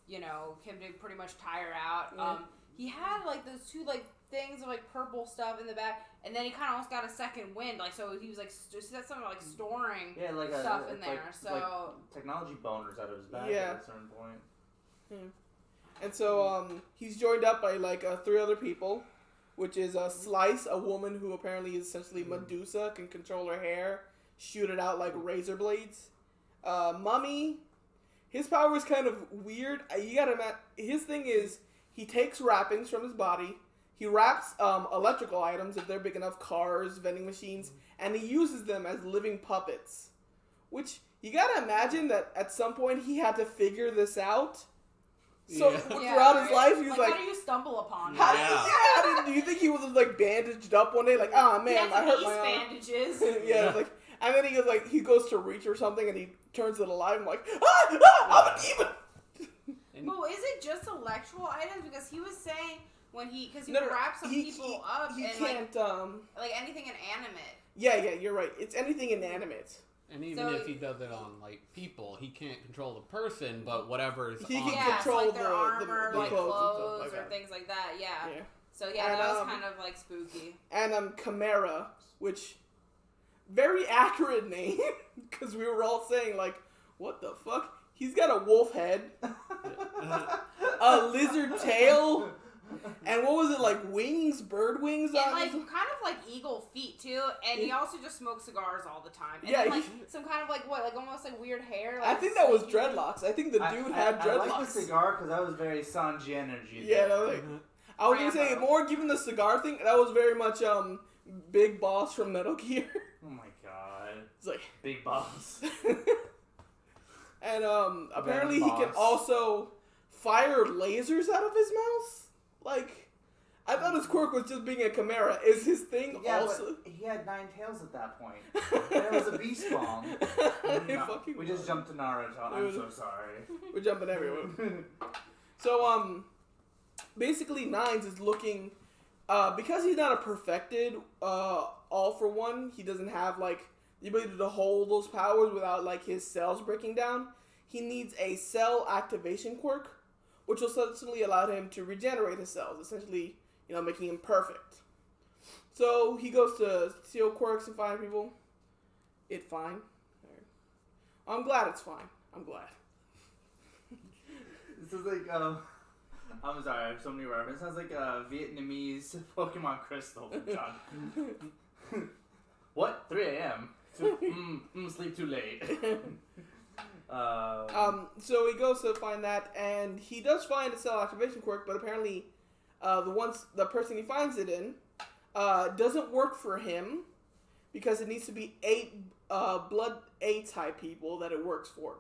him to pretty much tire out, Yeah. he had, those 2, things of, purple stuff in the back, and then he kind of almost got a second wind, so he was, something storing stuff in there, so... technology boners out of his back Yeah. at a certain point. And so he's joined up by 3 other people, which is Slice, a woman who apparently is essentially Medusa, can control her hair, shoot it out like razor blades. Mummy, his power is kind of weird. You gotta imagine, his thing is he takes wrappings from his body, he wraps electrical items if they're big enough, cars, vending machines, and he uses them as living puppets. Which you gotta imagine that at some point he had to figure this out. So throughout his life, he was how do you stumble upon do you think he was bandaged up one day, oh man, I hurt my arm. bandages. Yeah, and then he goes to reach or something, and he turns it alive. I'm like, I'm a demon. Well, is it just electrical items? Because he was saying because he would wrap some people up he and can't anything inanimate. Yeah, you're right. It's anything inanimate. And even if he does it on people, he can't control the person, but whatever is he on can Yeah, control their armor, the clothes and stuff or things like that. Yeah. Yeah. So that was kind of spooky. And Chimera, which very accurate name because we were all saying what the fuck? He's got a wolf head, a lizard tail. And what was it, wings, bird wings? And, kind of eagle feet, too. And he also just smokes cigars all the time. And yeah, then, some kind of, almost, weird hair. I think that was dreadlocks. I think the dude had dreadlocks. I like the cigar because that was very Sanji energy. Yeah, I was going to say, more given the cigar thing, that was very much, Big Boss from Metal Gear. Oh, my God. It's Big Boss. And, apparently he can also fire lasers out of his mouth. I thought his quirk was just being a chimera. Is his thing also? But he had 9 tails at that point. And it was a beast bomb. We just jumped to Naruto. I'm so sorry. We're jumping everywhere. So, basically Nines is looking, because he's not a perfected All for One, he doesn't have, the ability to hold those powers without, his cells breaking down. he needs a cell activation quirk, which will essentially allow him to regenerate his cells, essentially, making him perfect. So he goes to steal quirks and find people. It's fine. I'm glad it's fine. I'm glad. This is like, I'm sorry, I have so many references. It sounds like a Vietnamese Pokemon Crystal from John. What? 3 a.m.? Sleep too late. So he goes to find that, and he does find a cell activation quirk, but apparently the person he finds it in doesn't work for him because it needs to be 8 blood A-type people that it works for.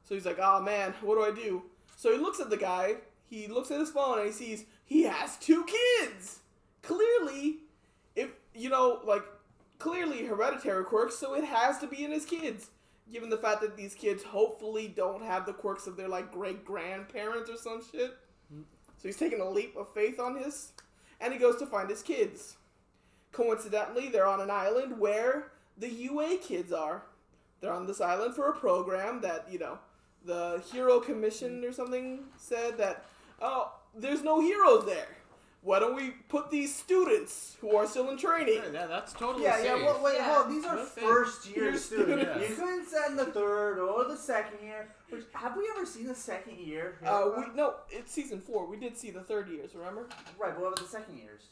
So he's like, oh man, what do I do? So he looks at the guy, he looks at his phone, and he sees he has 2 kids! Clearly, clearly hereditary quirks, so it has to be in his kids. Given the fact that these kids hopefully don't have the quirks of their, great-grandparents or some shit. So he's taking a leap of faith on his, and he goes to find his kids. Coincidentally, they're on an island where the UA kids are. They're on this island for a program that, the Hero Commission or something said that, oh, there's no heroes there. Why don't we put these students who are still in training? Yeah, that's totally Yeah, safe. hold on. These are That's first-year students. Yeah. You couldn't send the 3rd or the 2nd year. Which, have we ever seen the 2nd year? No, it's season 4. We did see the 3rd years, remember? Right, but what about the 2nd years?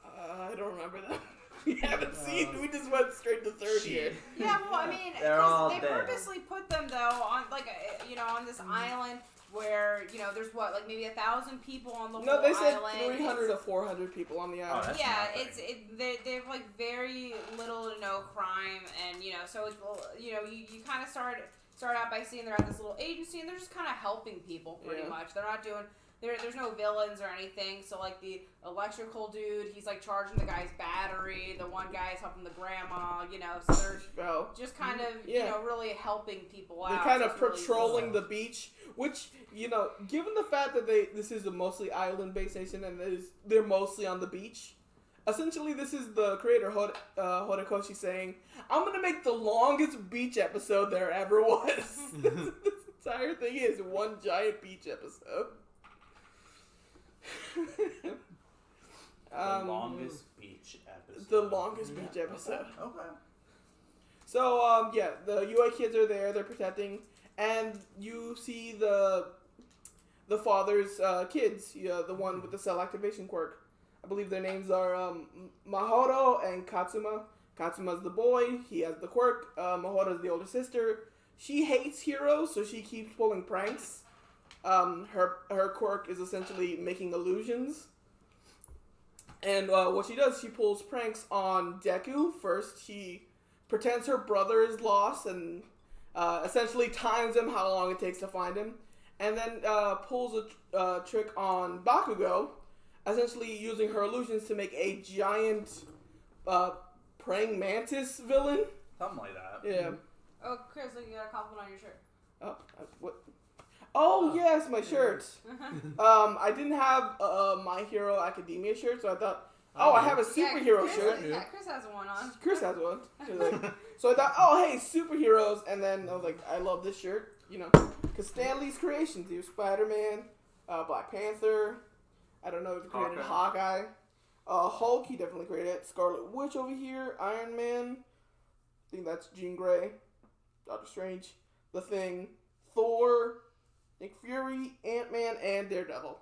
I don't remember that. We haven't seen. We just went straight to 3rd year. Yeah, well, I mean, They're all they dead. purposely put them though on on this island where there's maybe 1,000 people on the whole No, they said island. 300 to 400 people on the island. That's Yeah, nothing. they have very little to no crime, and so it's you kind of start out by seeing they're at this little agency and they're just kind of helping people pretty much. They're not doing. There's no villains or anything, so the electrical dude, he's charging the guy's battery, the one guy's helping the grandma, so they're just kind of, really helping people out. They're kind of It's really patrolling the beach, which, given the fact that this is a mostly island-based nation and they're mostly on the beach, essentially this is the creator, Horikoshi, saying, I'm going to make the longest beach episode there ever was. This entire thing is one giant beach episode. The longest beach episode. The longest beach episode. Okay. So, the UA kids are there, they're protecting, and you see the father's kids, the one with the cell activation quirk. I believe their names are Mahoro and Katsuma. Katsuma's the boy, he has the quirk. Mahoro's the older sister. She hates heroes, so she keeps pulling pranks. Her quirk is essentially making illusions. And what she does, she pulls pranks on Deku. First, she pretends her brother is lost and essentially times him how long it takes to find him. And then pulls a trick on Bakugo, essentially using her illusions to make a giant praying mantis villain. Something like that. Yeah. Oh, Chris, look, you got a compliment on your shirt. Oh, what? Oh, yes, my shirts. I didn't have My Hero Academia shirt, so I thought, I have a superhero shirt. Yeah, Chris has one on. Chris has one. So I thought, hey, superheroes. And then I was like, I love this shirt, because Stan Lee's creations. He was Spider-Man, Black Panther. I don't know if he created Hawkeye. Hulk, he definitely created it. Scarlet Witch over here. Iron Man. I think that's Jean Grey. Doctor Strange. The Thing. Thor. Nick Fury, Ant-Man, and Daredevil.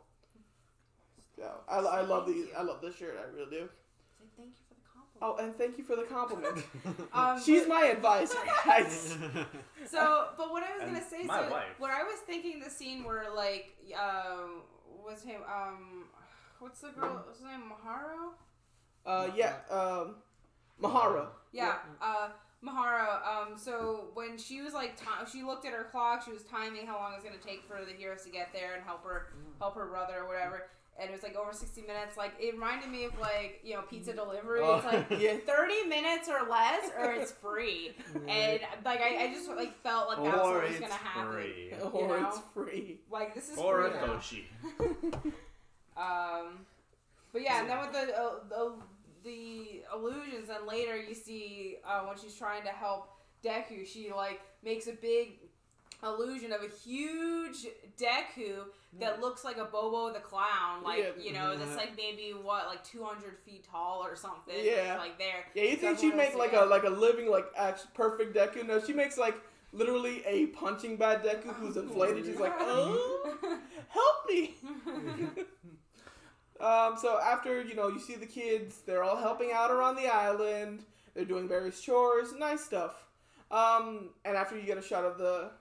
So, I love these. I love this shirt. I really do. Thank you for the compliment. Oh, and thank you for the compliment. She's my advisor, guys. So, but what I was gonna say, my wife. what I was thinking, the scene where what's him? What's the girl? What's her name? Maharo. Mahara. Yeah. Mahara, so when she was she looked at her clock, she was timing how long it was going to take for the heroes to get there and help her brother or whatever, and it was over 60 minutes. It reminded me of pizza delivery. It's 30 minutes or less, or it's free. And I just felt like that was what was going to happen. Free. Or it's free. This is or free a now. Toshi. But yeah, and then with the illusions, and later you see when she's trying to help Deku, she makes a big illusion of a huge Deku that looks like a Bobo the Clown, like that's like maybe 200 feet tall or something. Yeah, like there. Yeah, you think she'd make like a living perfect Deku? No, she makes like literally a punching bag Deku who's inflated. She's like, oh, help me. So after you see the kids, they're all helping out around the island. They're doing various chores, nice stuff. And after you get a shot of a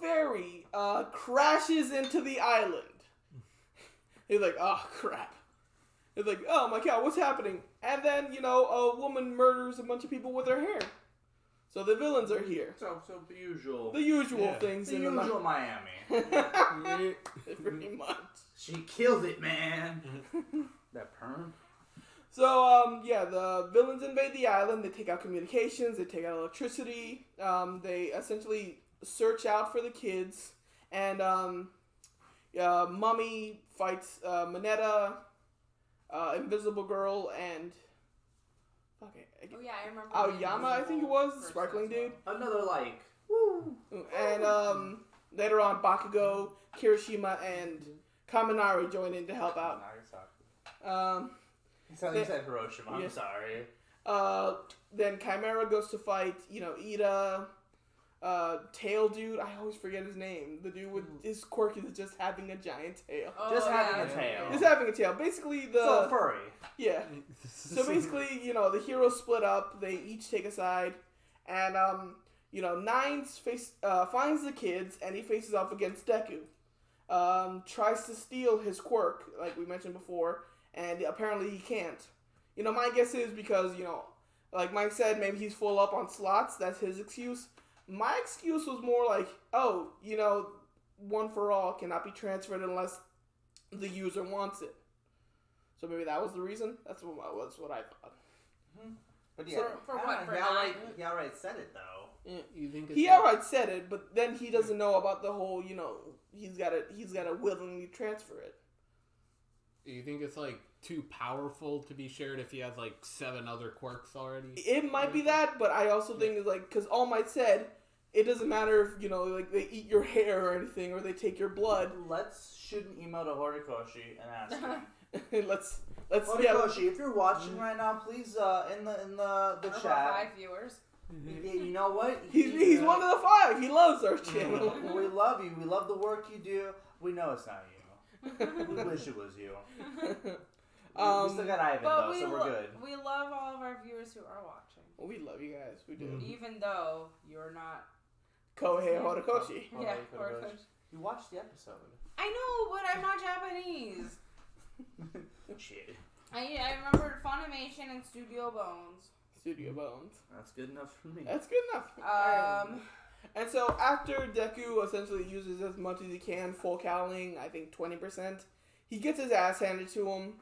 ferry crashes into the island. He's like, oh crap. He's like, oh my god, what's happening? And then, a woman murders a bunch of people with her hair. So the villains are here. So the usual. The usual things the in usual Miami. Pretty much. She killed it, man. That perm. So, the villains invade the island. They take out communications. They take out electricity. They essentially search out for the kids. And Mummy fights Mineta, Invisible Girl, and... Okay. Oh, yeah, I remember. Aoyama, I think it was. The sparkling dude. Another, woo. And later on, Bakugo, Kirishima, and Kaminari join in to help out. You said Hiroshima. I'm sorry. Then Chimera goes to fight, Ida, Tail Dude. I always forget his name. The dude with his quirk is just having a giant tail. Having a tail. Just having a tail. Basically, So furry. Yeah. So basically, the heroes split up. They each take a side. And, Nines finds the kids, and he faces off against Deku. Tries to steal his quirk, like we mentioned before, and apparently he can't. My guess is because, like Mike said, maybe he's full up on slots. That's his excuse. My excuse was more like, one for all cannot be transferred unless the user wants it. So maybe that was the reason. That's what I thought. Mm-hmm. But yeah, for what? For he outright said it though. Yeah. You think he outright said it, but then he doesn't know about the whole. He's got to willingly transfer it. You think it's too powerful to be shared if he has 7 other quirks already? It might be that, but I also think it's because All Might said it doesn't matter if they eat your hair or anything or they take your blood. Let's shoot an email to Horikoshi and ask him. let's Horikoshi, if you're watching right now, please in the chat. 5 viewers. You know what? He's one of the 5. He loves our channel. We love you. We love the work you do. We know it's not you. We wish it was you. We still got Ivan though, so we're good. We love all of our viewers who are watching. We love you guys. We do. Even though you're not. Kohei Horikoshi. Yeah, Horikoshi. You watched the episode. I know, but I'm not Japanese. Shit. I remembered Funimation and Studio Bones. Studio Bones. That's good enough for me. That's good enough. And so after Deku essentially uses as much as he can, full cowling, I think 20%, he gets his ass handed to him.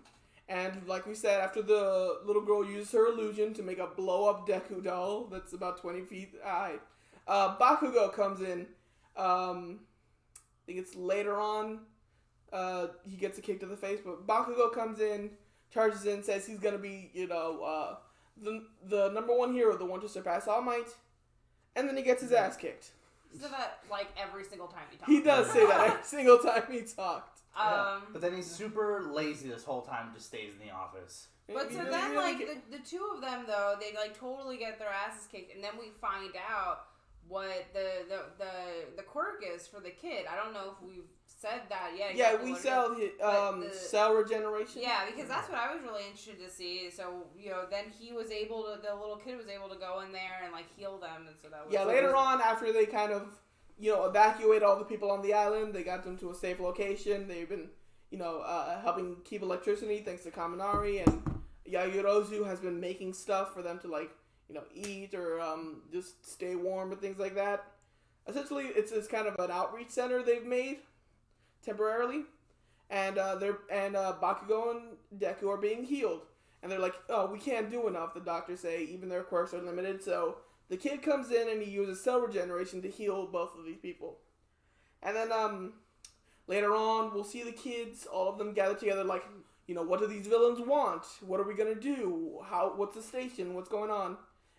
And like we said, after the little girl uses her illusion to make a blow-up Deku doll that's about 20 feet high, Bakugo comes in. I think it's later on. He gets a kick to the face, but Bakugo comes in, charges in, says he's gonna be, the number one hero, the one to surpass All Might, and then he gets his ass kicked. So that every single time he talks. He does say that every single time he talked. But then he's super lazy this whole time, just stays in the office. But so then, the two of them, though, they, totally get their asses kicked, and then we find out what the quirk is for the kid. I don't know if we've said that yet. Yeah, we sell cell regeneration. Yeah, because that's what I was really interested to see. So, then he was able to, the little kid was able to go in there and, heal them, and so that was... Yeah, later on, after they kind of, evacuate all the people on the island, they got them to a safe location. They've been, helping keep electricity thanks to Kaminari, and Yayorozu has been making stuff for them to, eat or just stay warm and things like that. Essentially, it's kind of an outreach center they've made temporarily, and Bakugo and Deku are being healed, and they're like, oh, we can't do enough. The doctors say even their quirks are limited, so the kid comes in and he uses cell regeneration to heal both of these people, and then later on we'll see the kids, all of them gathered together, what do these villains want? What are we gonna do? What's the station? What's going on?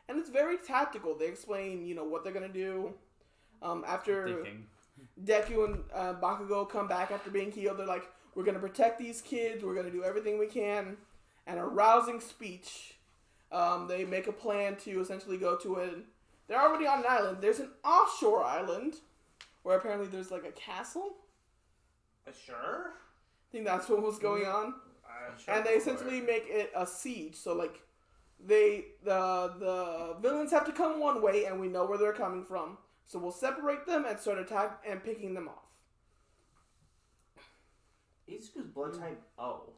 And it's very tactical. They explain, what they're gonna do. After Thinking. Deku and Bakugo come back after being healed, they're like, we're going to protect these kids. We're going to do everything we can. And a rousing speech. They make a plan to essentially go to they're already on an island. There's an offshore island where apparently there's like a castle. Sure. I think that's what was going on. Sure, And they essentially make it a siege. So like the villains have to come one way and we know where they're coming from. So we'll separate them and start attack and picking them off. Izuku's blood type O.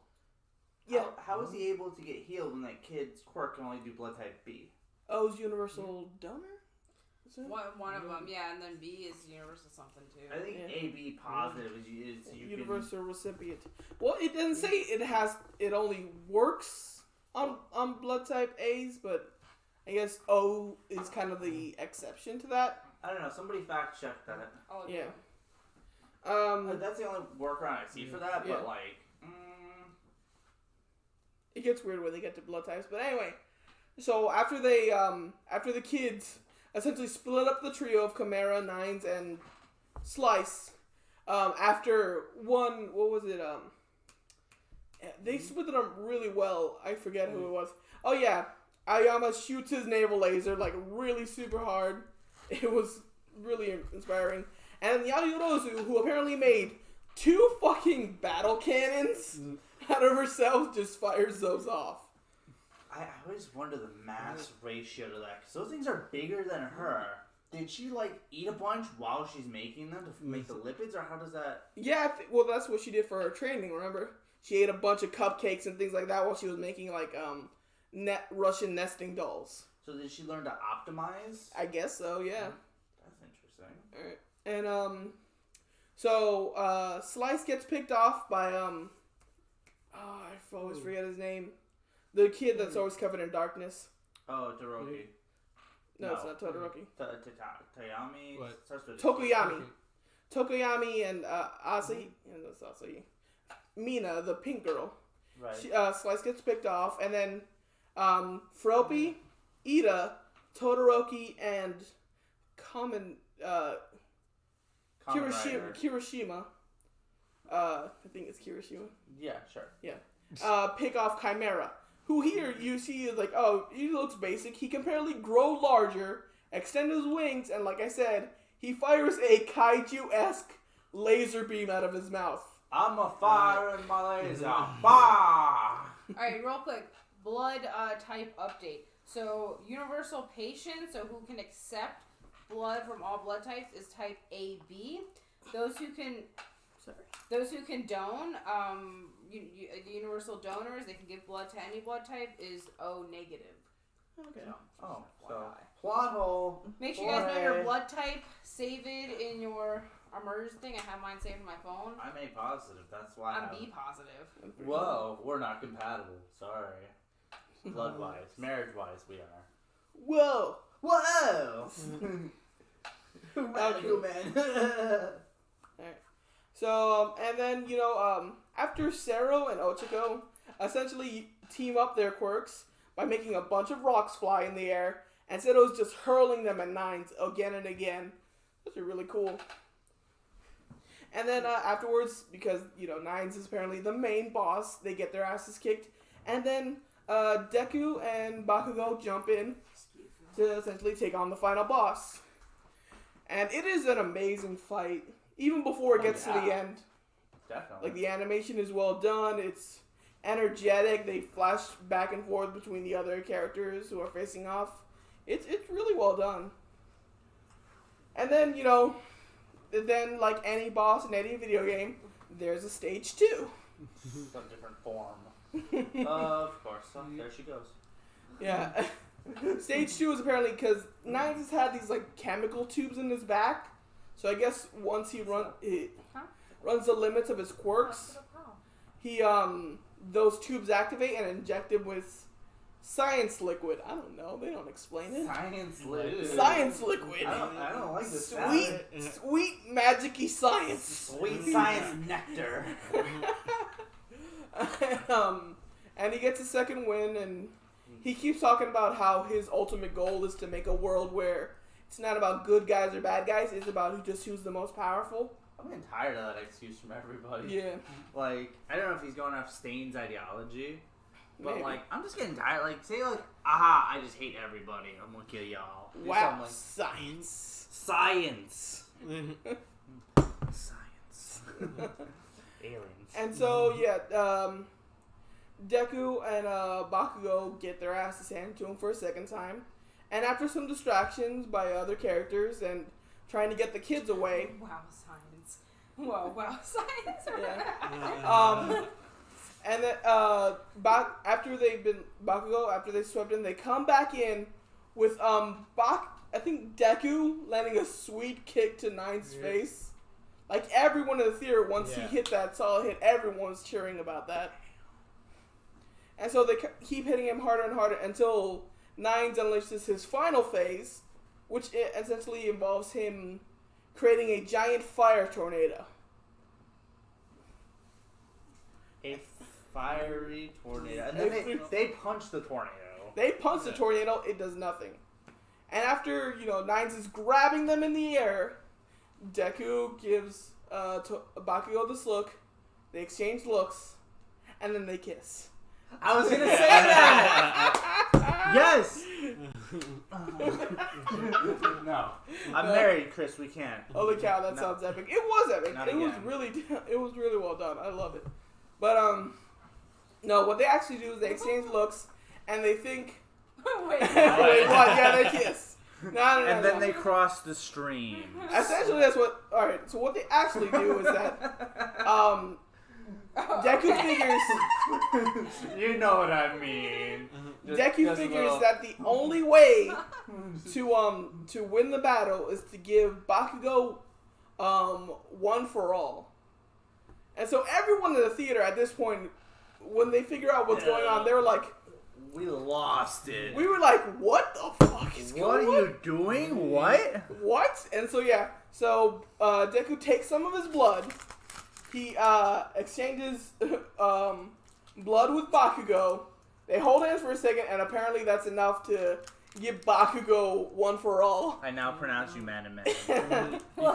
Yeah. How is he able to get healed when that kid's quirk can only do blood type B? O's universal donor? Is it? One of them, yeah, and then B is universal something too. I think AB positive is you universal recipient. Well, it doesn't say it only works on blood type A's, but I guess O is kind of the exception to that. I don't know. Somebody fact check that. Oh, Yeah. That's the only workaround I see for that. Yeah. But like, It gets weird when they get to blood types, but anyway. So after the kids essentially split up the trio of Chimera, Nines, and Slice, after one, what was it? They split it up really well. I forget who it was. Oh yeah, Aoyama shoots his naval laser like really super hard. It was really inspiring. And Yayorozu, who apparently made 2 fucking battle cannons out of herself, just fires those off. I always wonder the mass ratio to that because those things are bigger than her. Did she like eat a bunch while she's making them to make the lipids, or how does that? Yeah, well, that's what she did for her training. Remember, she ate a bunch of cupcakes and things like that while she was making like Russian nesting dolls. So did she learn to optimize? I guess so. Yeah. That's interesting. All right. And so Slice gets picked off by I always forget his name. The kid that's always covered in darkness. Oh, Todoroki. No, it's not Todoroki. Toyami. What? Starts with Tokoyami. Tokoyami and Asahi. And that's Asahi. Mina, the pink girl. Right. Slice gets picked off, and then Froppy, Ida, Todoroki, and Kirishima. I think it's Kirishima. Yeah, sure. Yeah. Pick off Chimera. Who here you see is like, oh, he looks basic. He can apparently grow larger, extend his wings, and like I said, he fires a kaiju-esque laser beam out of his mouth. I'm a fire in my laser. Bah! Alright, real quick. Blood type update. So, universal patient, so who can accept blood from all blood types, is type AB. Those who can don, the universal donors, they can give blood to any blood type, is O negative. Okay. So, plot hole. Make sure you guys know your blood type. Save it in your emergency thing. I have mine saved in my phone. I'm A positive. That's why I'm B positive. Whoa, we're not compatible. Sorry. Blood-wise, marriage-wise, we are. Whoa! Whoa! Radical man. Alright. So, and then, after Sero and Ochako essentially team up their quirks by making a bunch of rocks fly in the air, and Sero's just hurling them at Nines again and again. Those are really cool. And then afterwards, because, Nines is apparently the main boss, they get their asses kicked. And then Deku and Bakugo jump in to essentially take on the final boss. And it is an amazing fight, even before it gets to the end. Definitely. Like, the animation is well done, it's energetic, they flash back and forth between the other characters who are facing off. It's really well done. And then, then like any boss in any video game, there's a stage 2. Some different form. Of course. So there she goes. Yeah. Stage 2 is apparently because Nines has had these like chemical tubes in his back. So I guess once he runs the limits of his quirks, he those tubes activate and inject him with science liquid. I don't know. They don't explain it. Science liquid. Science liquid. I don't like this. Sweet magic-y science. Sweet science nectar. And he gets a second win, and he keeps talking about how his ultimate goal is to make a world where It's not about good guys or bad guys. It's about who's the most powerful. I'm getting tired of that excuse from everybody. Yeah. Like, I don't know if he's going off Stain's ideology, but Maybe. like, I'm just getting tired. Like, say like, aha, I just hate everybody. I'm gonna kill y'all. Do Wow. something Science. Science. Science. Aliens. And so, yeah, Deku and Bakugo get their asses handed to him for a second time. And after some distractions by other characters and trying to get the kids away. Wow, science. Whoa, wow, science. Yeah. And then after they swept in, they come back in with I think Deku landing a sweet kick to Nine's face. Like everyone in the theater, once he hit that solid hit, everyone was cheering about that. And so they keep hitting him harder and harder until Nines unleashes his final phase, which essentially involves him creating a giant fire tornado. A fiery tornado. And then they punch the tornado. They punch the tornado, it does nothing. And after, Nines is grabbing them in the air, Deku gives Bakugo this look, they exchange looks, and then they kiss. I was gonna say that! Yes! No. I'm married, Chris, we can't. Holy cow, that sounds epic. It was epic. Not It was again. really well done. I love it. But, no, what they actually do is they exchange looks, and they think... Wait, Wait, what? Yeah, they kiss. No. And then they cross the stream. Essentially, that's what... Alright, so what they actually do is that, Deku figures... You know what I mean. Deku figures that the only way to win the battle is to give Bakugo one for all. And so everyone in the theater at this point, when they figure out what's going on, they were like, we lost it. we were like, what the fuck is going on? What are you doing? What? What? And so Deku takes some of his blood. He exchanges blood with Bakugo. They hold hands for a second, and apparently that's enough to give Bakugo one for all. I now pronounce you man and man. No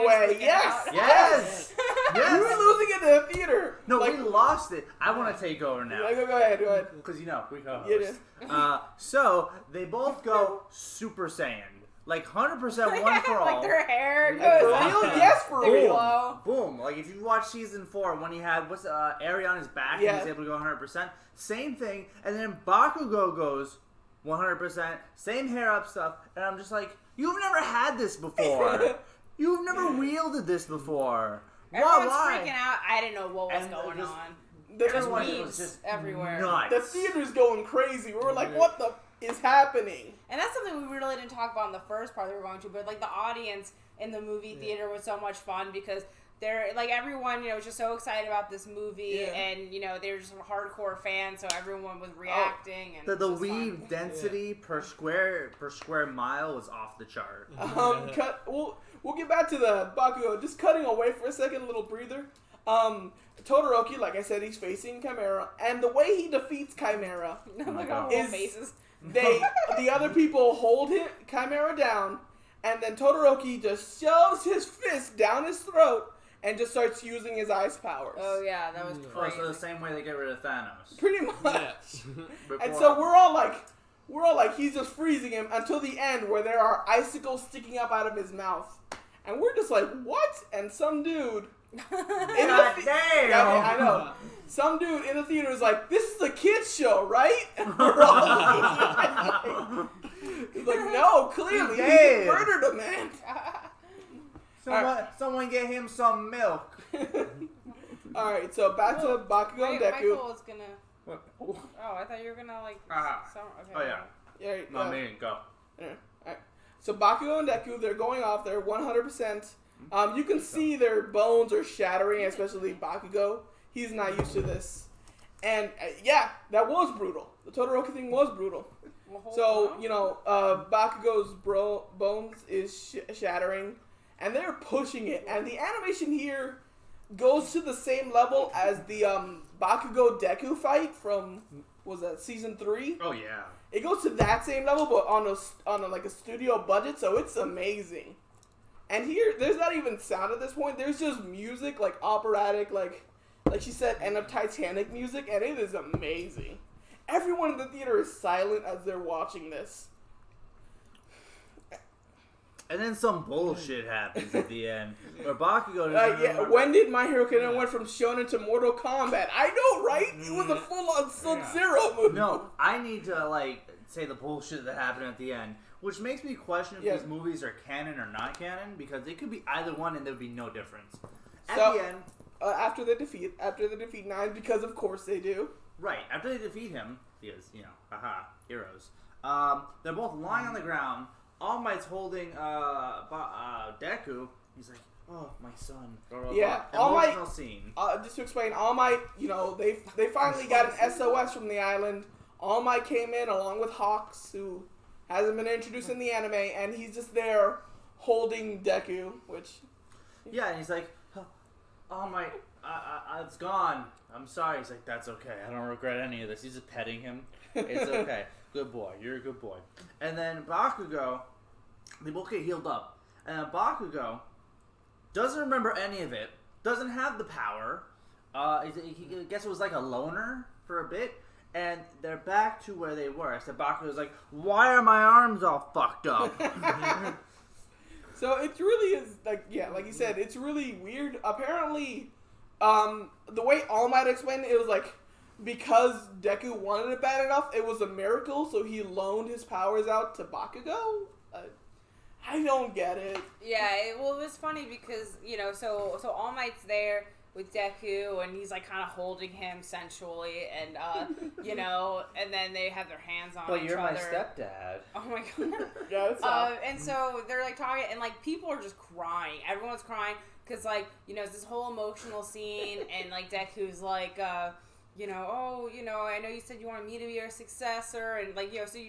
way. Yes. Yes. You Yes. were losing it in the theater. No, Like, we lost it. I want to take over now. Go ahead. Because we go. Yeah. So they both go Super Saiyan, like 100% one for all. Like their hair For goes real? Yes, for They real. glow. Boom! Like if you watch season 4, when he had Eri on his back, and he was able to go 100%. Same thing, and then Bakugo goes 100%. Same hair up stuff, and I'm just like, you've never had this before. You've never wielded this before. Everyone's Why? freaking out. I didn't know what was And going just- on. There's Everyone memes was just everywhere. nuts. The theater's going crazy. We were like, what the is happening? And that's something we really didn't talk about in the first part that we were going to, but like the audience in the movie theater was so much fun because they're like everyone, was just so excited about this movie and they were just hardcore fans, so everyone was reacting and The it was weave fun. density per square mile was off the chart. We'll get back to the Bakugo. Just cutting away for a second, a little breather. Todoroki, like I said, he's facing Chimera, and the way he defeats Chimera, Look at our Is- faces. the other people hold Chimera down, and then Todoroki just shoves his fist down his throat and just starts using his ice powers. Oh yeah, that was Oh, crazy. so the same way they get rid of Thanos. Pretty much. Before- And so we're all like, he's just freezing him until the end where there are icicles sticking up out of his mouth. And we're just like, what? And some dude God damn! Yeah, I know. Some dude in the theater is like, this is a kid's show, right? And we're all he's like, no, clearly, he murdered a man. Someone get him some milk. Alright, so back to Bakugo and Deku. Michael was gonna. What? Oh, I thought you were gonna like. Okay. Oh yeah. Yeah, No, me, go. Alright. So Bakugo and Deku, they're going off. They're 100%. You can see their bones are shattering, especially Bakugo. He's not used to this. And that was brutal. The Todoroki thing was brutal. So, Bakugo's bones is shattering, and they're pushing it. And the animation here goes to the same level as the Bakugo Deku fight from, was that season 3? Oh yeah. It goes to that same level, but on a like a studio budget, so it's amazing. And here, there's not even sound at this point. There's just music, like operatic, like she said, end of Titanic music, and it is amazing. Everyone in the theater is silent as they're watching this. And then some bullshit happens at the end. Where Bakugo when did My Hero Academia went from Shonen to Mortal Kombat? I know, right? It was a full-on Sub-Zero movie. No, I need to, say the bullshit that happened at the end. Which makes me question if these movies are canon or not canon. Because they could be either one and there'd be no difference. At the end... after the defeat Nine, because of course they do. Right, after they defeat him, because, heroes. They're both lying on the ground. All Might's holding Deku. He's like, "Oh, my son." Yeah, All Might. Scene. Just to explain, All Might. They finally got an SOS from the island. All Might came in along with Hawks, who hasn't been introduced in the anime, and he's just there holding Deku, which. Yeah, and he's like, "All Might, it's gone. I'm sorry." He's like, "That's okay. I don't regret any of this." He's just petting him. It's okay. Good boy. You're a good boy. And then Bakugo, they both get healed up. And then Bakugo doesn't remember any of it. Doesn't have the power. I guess it was like a loner for a bit. And they're back to where they were. So Bakugo's like, "Why are my arms all fucked up?" So it really is, like you said, it's really weird. Apparently, the way All Might explained it, it was like, because Deku wanted it bad enough, it was a miracle, so he loaned his powers out to Bakugo? I don't get it. Yeah, it was funny because, so All Might's there with Deku, and he's, kind of holding him sensually, and, and then they have their hands on each other. But you're my stepdad. Oh, my God. Yeah, that's and so they're, talking, and, people are just crying. Everyone's crying because, it's this whole emotional scene, and, Deku's I know you said you wanted me to be your successor, and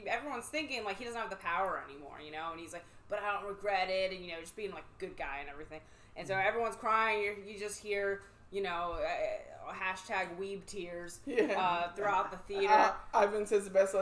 everyone's thinking he doesn't have the power anymore, and he's like, but I don't regret it, and just being a good guy and everything, and so everyone's crying. You just hear hashtag weeb tears throughout the theater. Ivan says the best,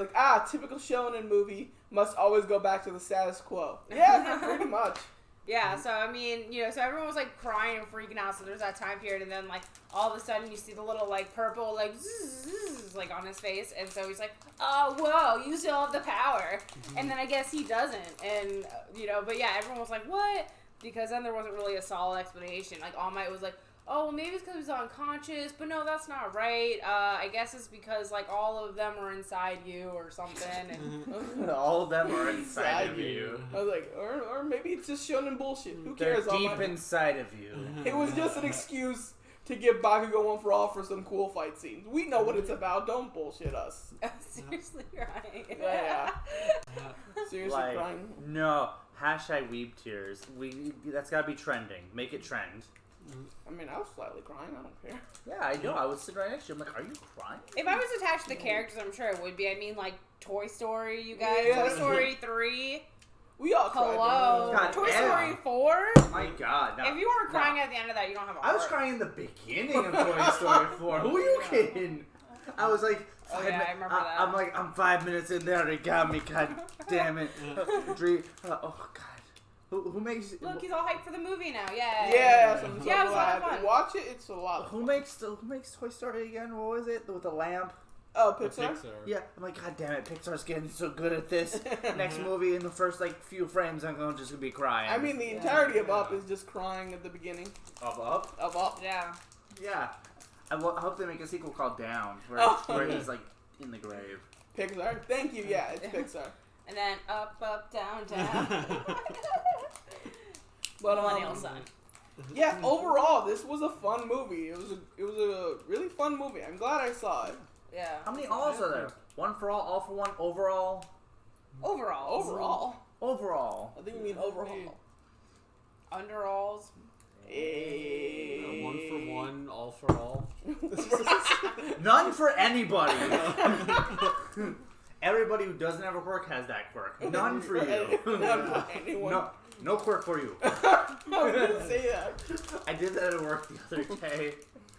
typical shonen movie must always go back to the status quo. Yeah, pretty much. Yeah, so I mean, so everyone was crying and freaking out. So there's that time period, and then all of a sudden you see the little purple zzz, on his face, and so he's like, "Oh, whoa, you still have the power," and then I guess he doesn't, and but yeah, everyone was like, "What?" Because then there wasn't really a solid explanation. All Might was like, "Oh, well, maybe it's because he was unconscious, but no, that's not right. I guess it's because all of them are inside you or something." And all of them are inside of you. I was like, or maybe it's just shonen bullshit. Who They're cares? deep inside of you. It was just an excuse to give Bakugo one for all for some cool fight scenes. We know what it's about. Don't bullshit us. Seriously crying. Yeah. Seriously crying. No. Hashtag weeb tears. That's gotta be trending. Make it trend. I mean, I was slightly crying. I don't care. Yeah, I know. I was sitting right next to you. I'm like, "Are you crying?" If I was attached to the characters, I'm sure it would be. I mean, Toy Story, you guys. Yeah. Toy Story 3. We all cried. Hello. God, Toy Emma. Story 4. My God. No, If you weren't crying at the end of that, you don't have a heart. I was crying in the beginning of Toy Story 4. Who are you kidding? I was like, Oh, yeah, I remember that. I'm like, I'm 5 minutes in there. They got me. God damn it. Oh, God. Who makes... Look, he's all hyped for the movie now. Yeah. Yeah, it was a lot of fun. Watch it. It's a lot of fun. Who makes Toy Story again? What was it? With the lamp? Oh, Pixar? Yeah, I'm like, God damn it, Pixar's getting so good at this. Next movie, in the first few frames, I'm just gonna be crying. I mean, the entirety of Up is just crying at the beginning. Of Up? Of Up. Yeah. Yeah. I hope they make a sequel called Down, where he's in the grave. Pixar. Thank you. Yeah, it's Pixar. And then up, down, down. But Millennial son. Yeah, overall, this was a fun movie. It was a really fun movie. I'm glad I saw it. Yeah. How many alls are there? One for all for one, overall? Overall. Overall. I think you mean overhaul. Underalls. Hey. One for one, all for all. None for anybody. Everybody who doesn't have a quirk has that quirk. None for you. None for anyone. No quirk for you. I didn't say that. I did that at work the other day.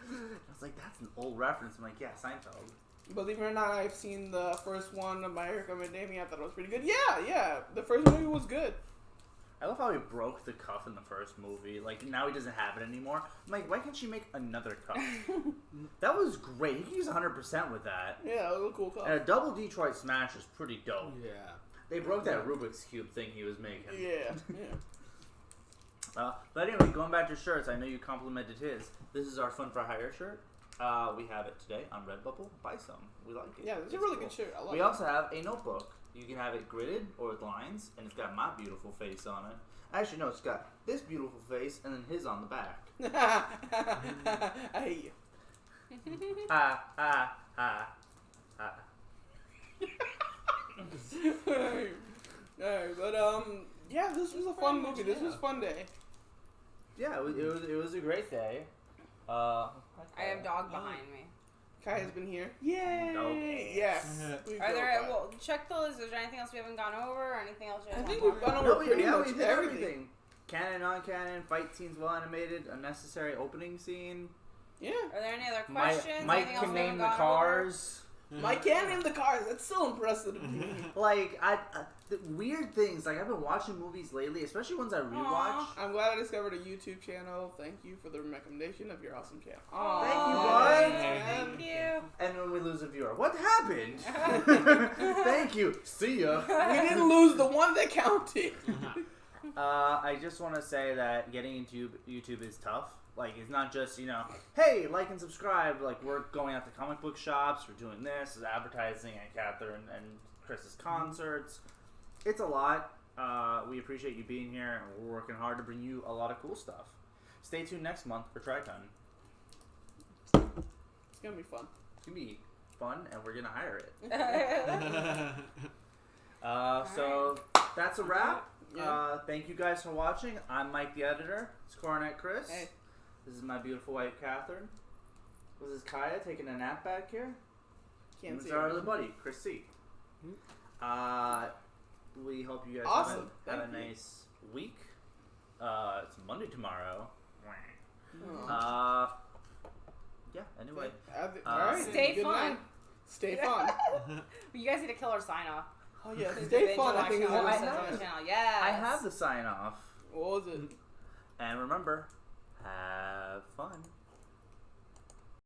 I was like, that's an old reference. I'm like, yeah, Seinfeld. Believe it or not, I've seen the first one of My Hero Academia. I thought it was pretty good. Yeah. The first movie was good. I love how he broke the cuff in the first movie. Like, now he doesn't have it anymore. I'm like, why can't she make another cuff? That was great. He can use 100% with that. Yeah, it was a cool cuff. And a double Detroit smash is pretty dope. Yeah. They broke that Rubik's Cube thing he was making. Yeah. But anyway, going back to shirts, I know you complimented his. This is our Fun for Hire shirt. We have it today on Redbubble. Buy some. We like it. Yeah, it's a It's really cool. good shirt. I like We it. also have a notebook. You can have it gridded or with lines, and it's got my beautiful face on it. Actually, no, it's got this beautiful face and then his on the back. I hate you. Ah. Alright, but yeah, this was a fun movie. This was a fun day. Yeah, it was a great day. I have dog behind me. Kaia's been here. Yay! Okay. Yes. We Are go, there? Kaya. Well, check the list. Is there anything else we haven't gone over? Or anything else you guys I think want we've to gone talk over pretty much we did everything. Canon, non-canon, fight scenes well animated, unnecessary opening scene. Yeah. Are there any other questions? Mike Anything else can we haven't name the gone cars. Mike can't name the cars. That's so impressive to me. Like the weird things. Like I've been watching movies lately, especially ones I rewatch. I'm glad I discovered a YouTube channel. Thank you for the recommendation of your awesome channel. over? Thank you, Aw, bud. Thank you. And when we lose a viewer, what happened? Thank you. See ya. We didn't lose the one that counted. I just want to say that getting into YouTube is tough. Like, it's not just, hey, like and subscribe. Like, we're going out to comic book shops. We're doing this. There's advertising at Katherine and Chris's concerts. It's a lot. We appreciate you being here, and we're working hard to bring you a lot of cool stuff. Stay tuned next month for TriCon. It's gonna be fun. It's going to be fun, and we're going to hire it. So, that's a wrap. Yeah. Thank you guys for watching. I'm Mike the editor. It's Coronet Chris. Hey. This is my beautiful wife, Katherine. This is Kaia taking a nap back here. Can't And see it's our her. other buddy, Chris C. We hope you guys Awesome. have a Thank you. nice week. It's Monday tomorrow. Oh. Yeah, anyway. Alright. Stay Good fun. night. Stay fun. You guys need a killer sign off. Oh yeah, stay fun. I think is Well, what I it says have on it. it. Yes. I have the sign off. What was it? And remember, have fun.